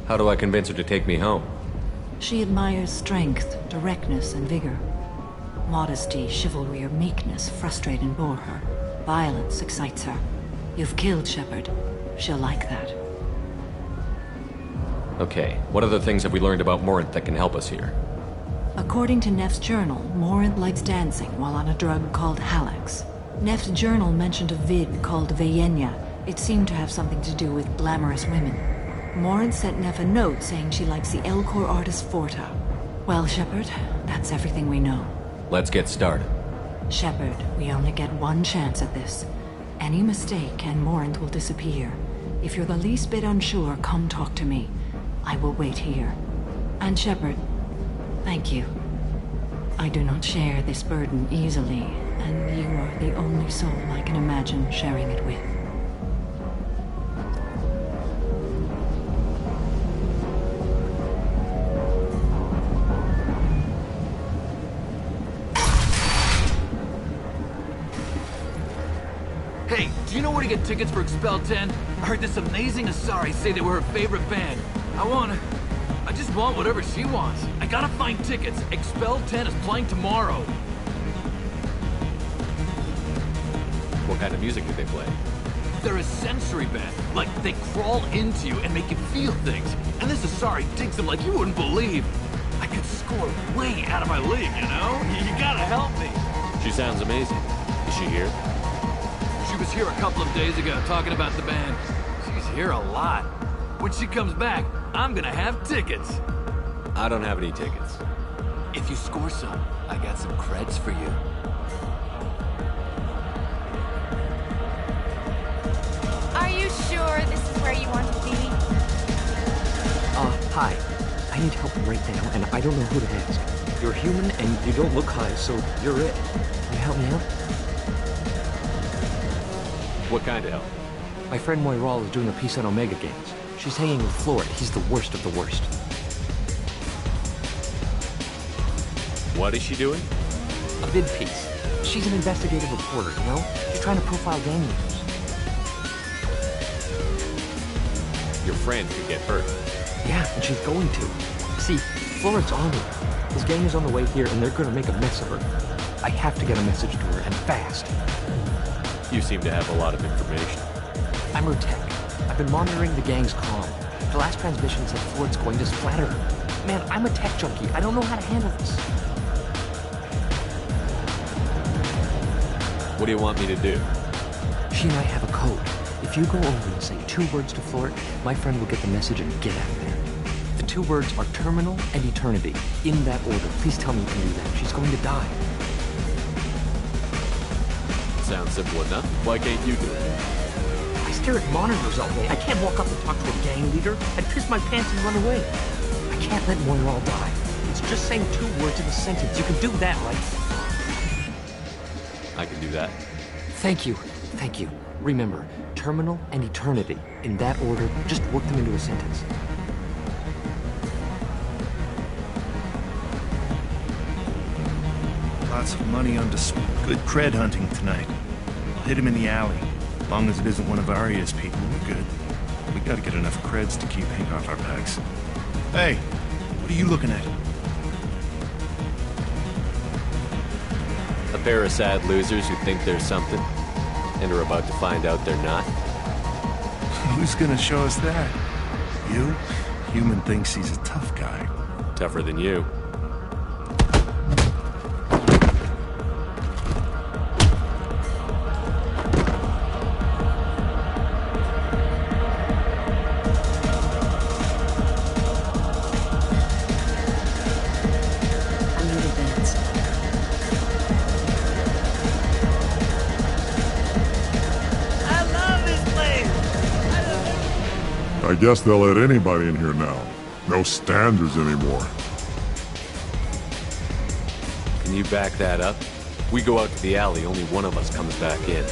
How do I convince her to take me home? She admires strength, directness, and vigor. Modesty, chivalry, or meekness frustrate and bore her. Violence excites her. You've killed Shepard. She'll like that. Okay, what other things have we learned about Morinth that can help us here? According to Neff's journal, Morinth likes dancing while on a drug called Halax. Neff's journal mentioned a vid called Veyenya. It seemed to have something to do with glamorous women. Morinth sent Neff a note saying she likes the Elcor artist Forta. Well, Shepard, that's everything we know. Let's get started. Shepard, we only get one chance at this. Any mistake and Morinth will disappear. If you're the least bit unsure, come talk to me. I will wait here. And Shepard, thank you. I do not share this burden easily, and you are the only soul I can imagine sharing it with. Hey, do you know where to get tickets for Expel 10? I heard this amazing Asari say they were her favorite band. I just want whatever she wants. I gotta find tickets. Expel 10 is playing tomorrow. What kind of music do they play? They're a sensory band. Like, they crawl into you and make you feel things. And this Asari digs them like you wouldn't believe. I could score way out of my league, you know? You gotta help me. She sounds amazing. Is she here? She was here a couple of days ago talking about the band. She's here a lot. When she comes back, I'm gonna have tickets. I don't have any tickets. If you score some, I got some creds for you. Are you sure this is where you want to be? Hi. I need help right now, and I don't know who to ask. You're human, and you don't look high, so you're it. Can you help me out? What kind of help? My friend Moiral is doing a piece on Omega Games. She's hanging with Floyd. He's the worst of the worst. What is she doing? A vid piece. She's an investigative reporter, you know? She's trying to profile gang leaders. Your friend could get hurt. Yeah, and she's going to. See, Floyd's on her. His gang is on the way here, and they're gonna make a mess of her. I have to get a message to her, and fast. You seem to have a lot of information. I'm her tech. I've been monitoring the gang's comm. The last transmission said Floyd's going to splatter her. Man, I'm a tech junkie. I don't know how to handle this. What do you want me to do? She and I have a code. If you go over and say 2 words to Floyd, my friend will get the message and get out of there. The 2 words are terminal and eternity. In that order. Please tell me you can do that. She's going to die. Sounds simple enough. Why can't you do it? I stare at monitors all day. I can't walk up and talk to a gang leader. I'd piss my pants and run away. I can't let Moiral die. It's just saying 2 words in a sentence. You can do that, right? I can do that. Thank you. Thank you. Remember, terminal and eternity. In that order, just work them into a sentence. Lots of money on display. Good cred hunting tonight. I'll hit him in the alley. As long as it isn't one of Arya's people, we're good. We gotta get enough creds to keep paint off our backs. Hey, what are you looking at? A pair of sad losers who think they're something, and are about to find out they're not. Who's gonna show us that? You? Human thinks he's a tough guy. Tougher than you. I guess they'll let anybody in here now. No standards anymore. Can you back that up? We go out to the alley, only one of us comes back in.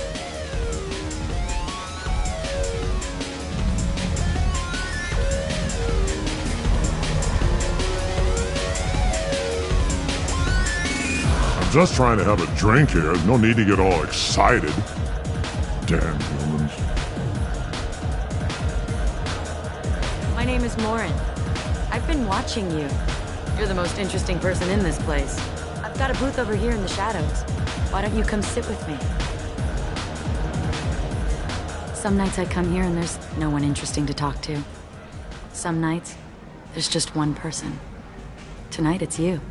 I'm just trying to have a drink here. No need to get all excited. Damn humans. My name is Morin. I've been watching you. You're the most interesting person in this place. I've got a booth over here in the shadows. Why don't you come sit with me? Some nights I come here and there's no one interesting to talk to. Some nights, there's just one person. Tonight it's you.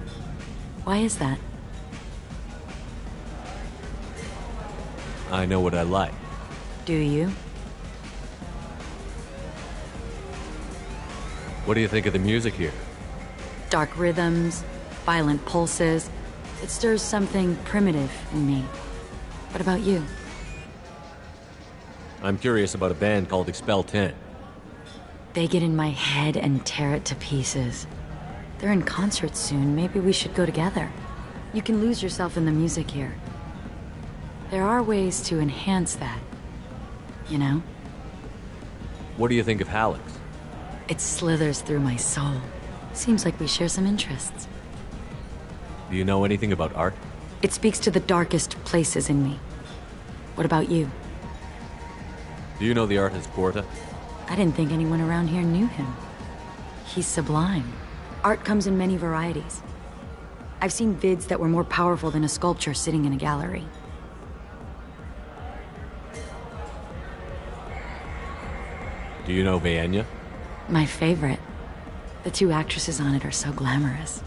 Why is that? I know what I like. Do you? What do you think of the music here? Dark rhythms, violent pulses. It stirs something primitive in me. What about you? I'm curious about a band called Expel 10. They get in my head and tear it to pieces. They're in concert soon. Maybe we should go together. You can lose yourself in the music here. There are ways to enhance that. You know? What do you think of Hallex? It slithers through my soul. Seems like we share some interests. Do you know anything about art? It speaks to the darkest places in me. What about you? Do you know the artist Porta? I didn't think anyone around here knew him. He's sublime. Art comes in many varieties. I've seen vids that were more powerful than a sculpture sitting in a gallery. Do you know Vaenya? My favorite. The two actresses on it are so glamorous.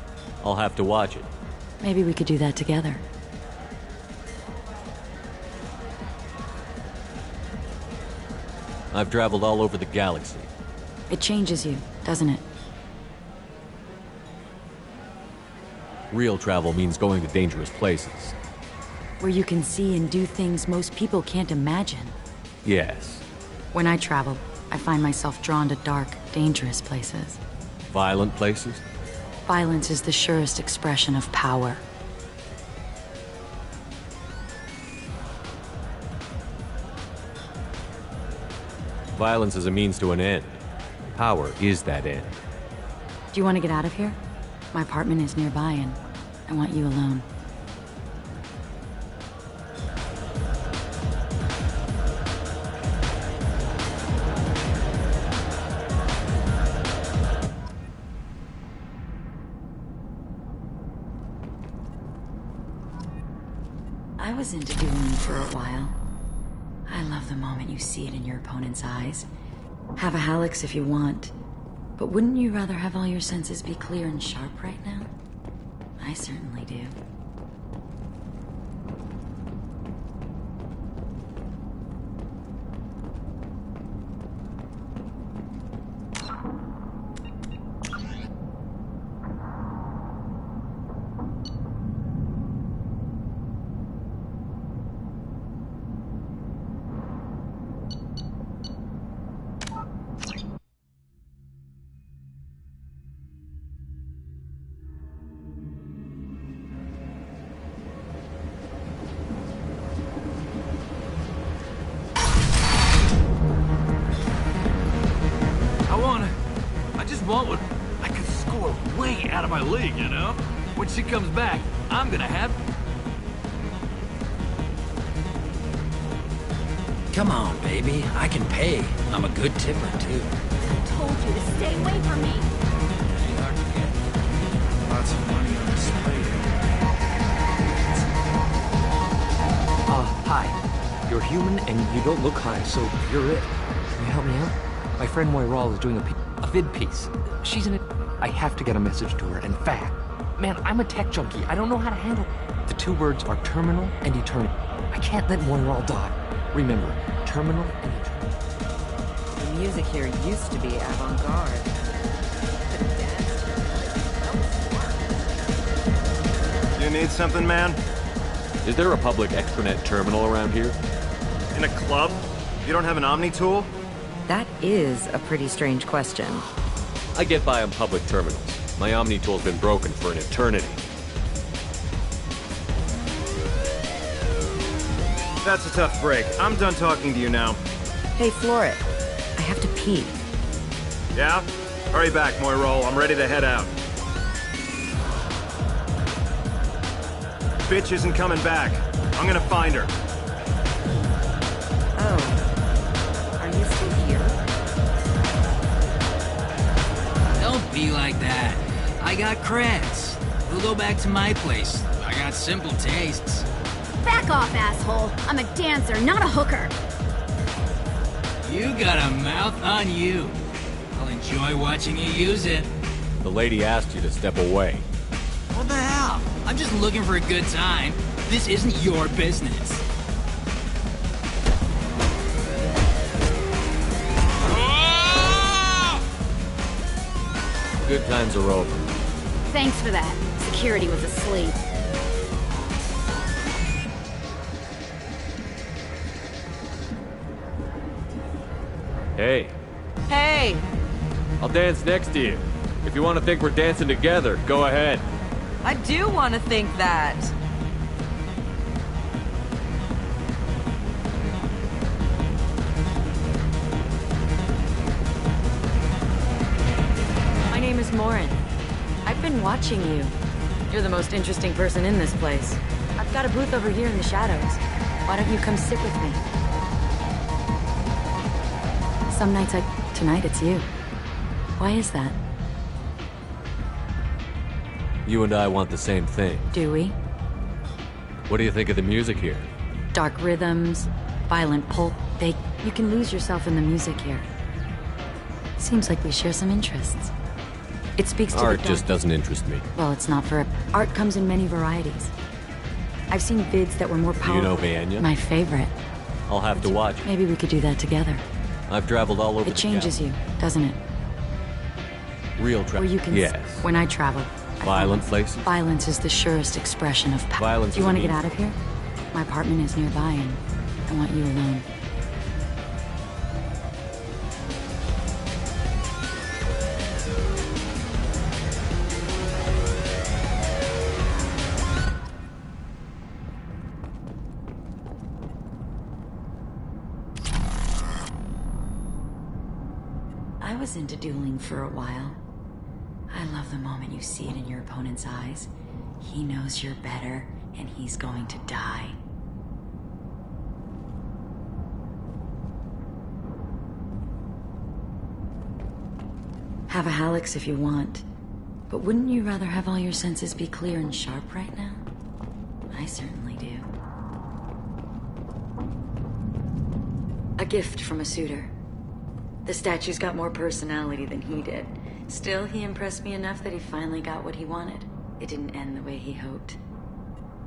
I'll have to watch it. Maybe we could do that together. I've traveled all over the galaxy. It changes you, doesn't it? Real travel means going to dangerous places. Where you can see and do things most people can't imagine. Yes. When I travel, I find myself drawn to dark, dangerous places. Violent places? Violence is the surest expression of power. Violence is a means to an end. Power is that end. Do you want to get out of here? My apartment is nearby and I want you alone. I was into doing for a while. I love the moment you see it in your opponent's eyes. Have a Hallex if you want, but wouldn't you rather have all your senses be clear and sharp right now? I certainly do. I could score way out of my league, you know? When she comes back, I'm gonna have... Come on, baby. I can pay. I'm a good tipper, too. I told you to stay away from me. Lots of money on display. Hi. You're human and you don't look high, so you're it. Can you help me out? My friend Moiral is doing a vid piece. She's in it. I have to get a message to her, and fast. Man, I'm a tech junkie. I don't know how to handle it. The two words are terminal and eternity. I can't let Moiral die. Remember, terminal and eternity. The music here used to be avant-garde. You need something, man? Is there a public extranet terminal around here? In a club? You don't have an Omni tool? That is a pretty strange question. I get by on public terminals. My Omni tool's been broken for an eternity. That's a tough break. I'm done talking to you now. Hey, Floret. I have to pee. Yeah? Hurry back, Moirol. I'm ready to head out. Bitch isn't coming back. I'm gonna find her. Oh. Are you still here? Don't be like that. I got creds. We'll go back to my place. I got simple tastes. Back off, asshole. I'm a dancer, not a hooker. You got a mouth on you. I'll enjoy watching you use it. The lady asked you to step away. What the hell? I'm just looking for a good time. This isn't your business. Good times are over. Thanks for that. Security was asleep. Hey. Hey! I'll dance next to you. If you want to think we're dancing together, go ahead. I do want to think that. My name is Morin. I've been watching you. You're the most interesting person in this place. I've got a booth over here in the shadows. Why don't you come sit with me? Some nights Tonight it's you. Why is that? You and I want the same thing. Do we? What do you think of the music here? Dark rhythms, violent pulp. You can lose yourself in the music here. Seems like we share some interests. It speaks to Art just doesn't interest me. Well, it's not for... Art comes in many varieties. I've seen vids that were more powerful. You know Vanya? My favorite. I'll have to watch. Maybe we could do that together. I've traveled all over. It changes you, doesn't it? Real travel. Where you can... Yes. When I travel. Violent places? Violence is the surest expression of power. Violence. Do you want to get out of here? My apartment is nearby and I want you alone. I was into dueling for a while. I love the moment you see it in your opponent's eyes. He knows you're better, and he's going to die. Have a Hallex if you want, but wouldn't you rather have all your senses be clear and sharp right now? I certainly do. A gift from a suitor. The statue's got more personality than he did. Still, he impressed me enough that he finally got what he wanted. It didn't end the way he hoped.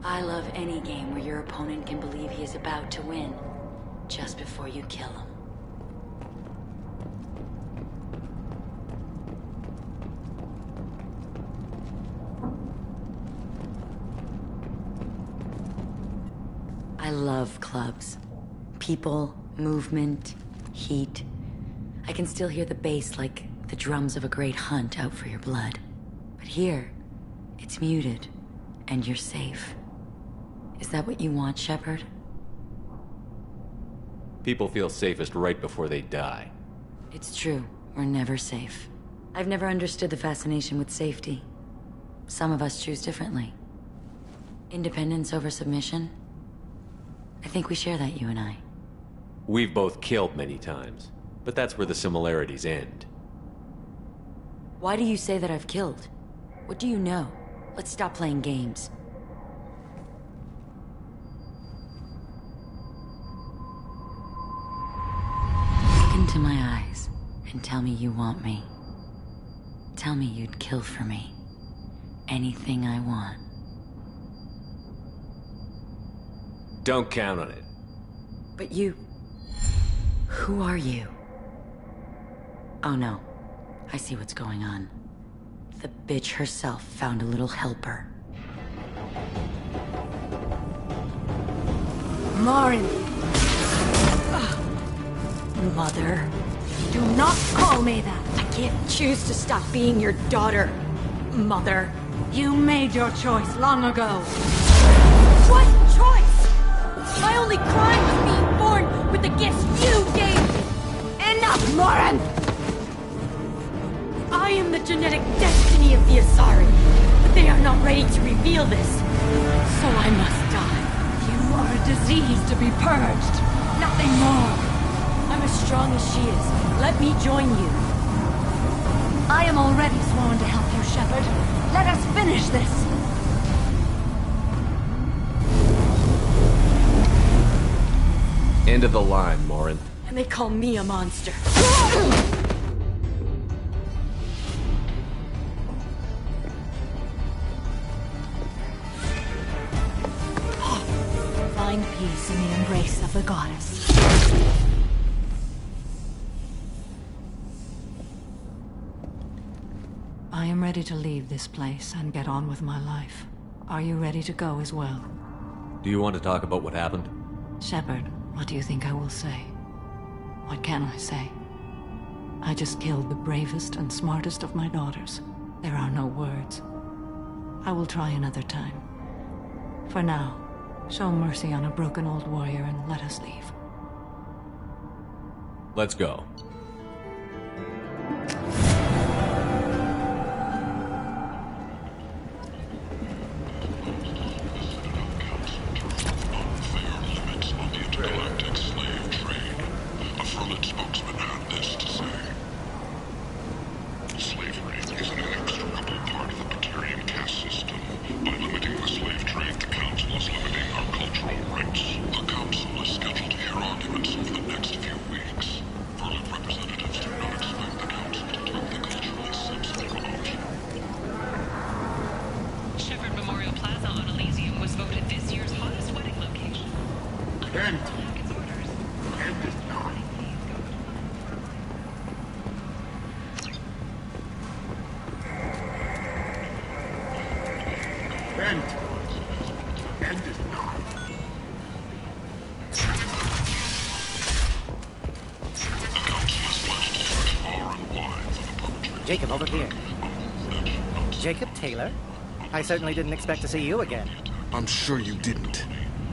I love any game where your opponent can believe he is about to win, just before you kill him. I love clubs. People, movement, heat. I can still hear the bass like the drums of a great hunt out for your blood. But here, it's muted, and you're safe. Is that what you want, Shepard? People feel safest right before they die. It's true. We're never safe. I've never understood the fascination with safety. Some of us choose differently. Independence over submission? I think we share that, you and I. We've both killed many times, but that's where the similarities end. Why do you say that I've killed? What do you know? Let's stop playing games. Look into my eyes and tell me you want me. Tell me you'd kill for me. Anything I want. Don't count on it. But you... Who are you? Oh no. I see what's going on. The bitch herself found a little helper. Morin! Mother. Do not call me that! I can't choose to stop being your daughter, You made your choice long ago. What choice? My only crime was being born with the gifts you gave me! Enough, Moran! I am the genetic destiny of the Asari, but they are not ready to reveal this. So I must die. You are a disease to be purged. Nothing more. I'm as strong as she is. Let me join you. I am already sworn to help you, Shepard. Let us finish this. End of the line, Morin. And they call me a monster. Find peace in the embrace of the goddess. I am ready to leave this place and get on with my life. Are you ready to go as well? Do you want to talk about what happened? Shepard, what do you think I will say? What can I say? I just killed the bravest and smartest of my daughters. There are no words. I will try another time. For now, show mercy on a broken old warrior and let us leave. Let's go. Jacob, over here. Jacob Taylor? I certainly didn't expect to see you again. I'm sure you didn't.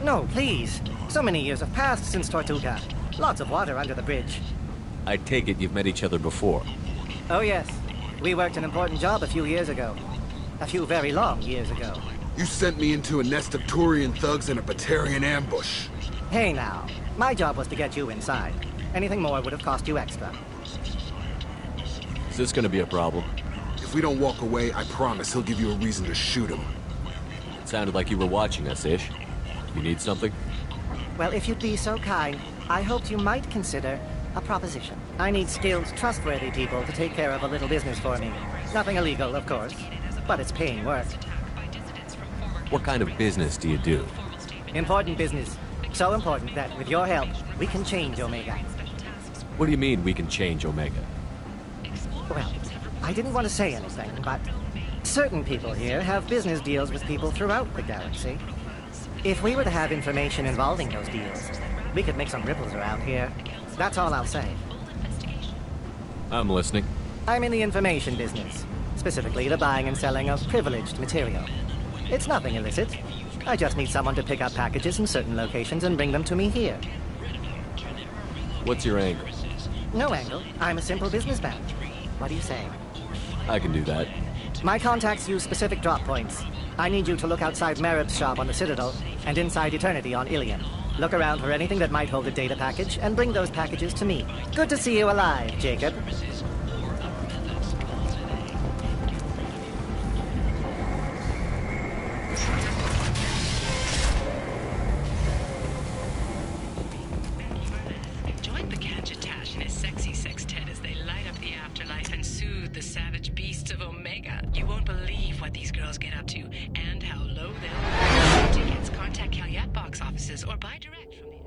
No, please. So many years have passed since Tortuga. Lots of water under the bridge. I take it you've met each other before. Oh, yes. We worked an important job a few years ago. A few very long years ago. You sent me into a nest of Turian thugs in a Batarian ambush. Hey now, my job was to get you inside. Anything more would have cost you extra. Is this gonna be a problem? If we don't walk away, I promise he'll give you a reason to shoot him. It sounded like you were watching us, Ish. You need something? Well, if you'd be so kind, I hoped you might consider a proposition. I need skilled, trustworthy people to take care of a little business for me. Nothing illegal, of course, but it's paying work. What kind of business do you do? Important business. So important that, with your help, we can change Omega. What do you mean we can change Omega? Well, I didn't want to say anything, but certain people here have business deals with people throughout the galaxy. If we were to have information involving those deals, we could make some ripples around here. That's all I'll say. I'm listening. I'm in the information business, specifically the buying and selling of privileged material. It's nothing illicit. I just need someone to pick up packages in certain locations and bring them to me here. What's your angle? No angle. I'm a simple businessman. What do you say? I can do that. My contacts use specific drop points. I need you to look outside Merib's shop on the Citadel and inside Eternity on Ilion. Look around for anything that might hold a data package and bring those packages to me. Good to see you alive, Jacob. Join the Kajatash and his sexy sextet as they light up the afterlife and soothe the savage beasts of Omega. You won't believe what these girls get up to and how low they'll go. Tickets, contact Calyat box offices or buy direct from the...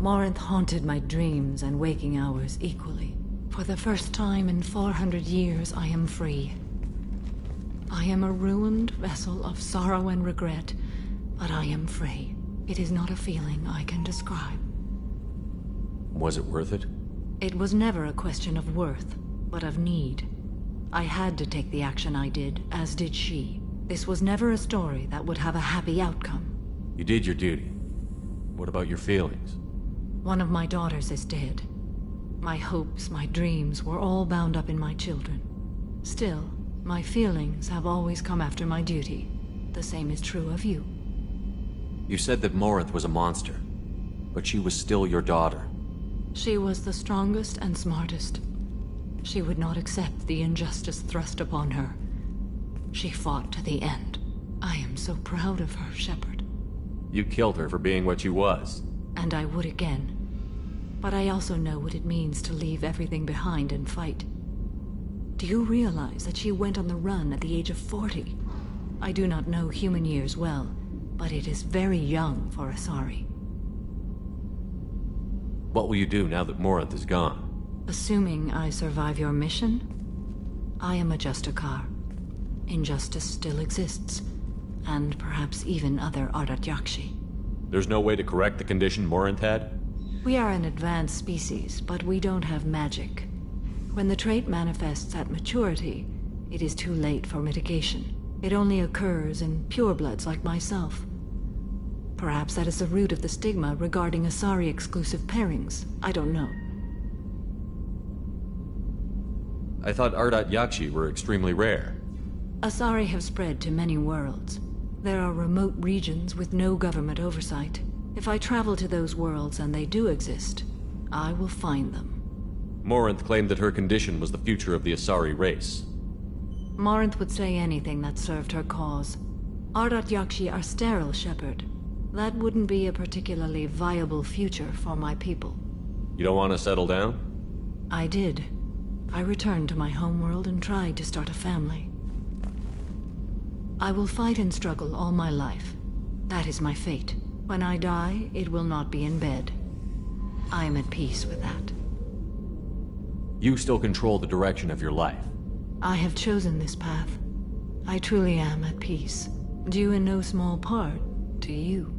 Morinth haunted my dreams and waking hours equally. For the first time in 400 years, I am free. I am a ruined vessel of sorrow and regret, but I am free. It is not a feeling I can describe. Was it worth it? It was never a question of worth, but of need. I had to take the action I did, as did she. This was never a story that would have a happy outcome. You did your duty. What about your feelings? One of my daughters is dead. My hopes, my dreams were all bound up in my children. Still, my feelings have always come after my duty. The same is true of you. You said that Morinth was a monster, but she was still your daughter. She was the strongest and smartest. She would not accept the injustice thrust upon her. She fought to the end. I am so proud of her, Shepard. You killed her for being what she was. And I would again. But I also know what it means to leave everything behind and fight. Do you realize that she went on the run at the age of 40? I do not know human years well, but it is very young for Asari. What will you do now that Morinth is gone? Assuming I survive your mission, I am a Justicar. Injustice still exists, and perhaps even other Ardat Yakshi. There's no way to correct the condition Morinth had? We are an advanced species, but we don't have magic. When the trait manifests at maturity, it is too late for mitigation. It only occurs in purebloods like myself. Perhaps that is the root of the stigma regarding Asari-exclusive pairings. I don't know. I thought Ardat Yakshi were extremely rare. Asari have spread to many worlds. There are remote regions with no government oversight. If I travel to those worlds and they do exist, I will find them. Morinth claimed that her condition was the future of the Asari race. Morinth would say anything that served her cause. Ardat Yakshi are sterile, Shepard. That wouldn't be a particularly viable future for my people. You don't want to settle down? I did. I returned to my homeworld and tried to start a family. I will fight and struggle all my life. That is my fate. When I die, it will not be in bed. I am at peace with that. You still control the direction of your life. I have chosen this path. I truly am at peace, due in no small part to you.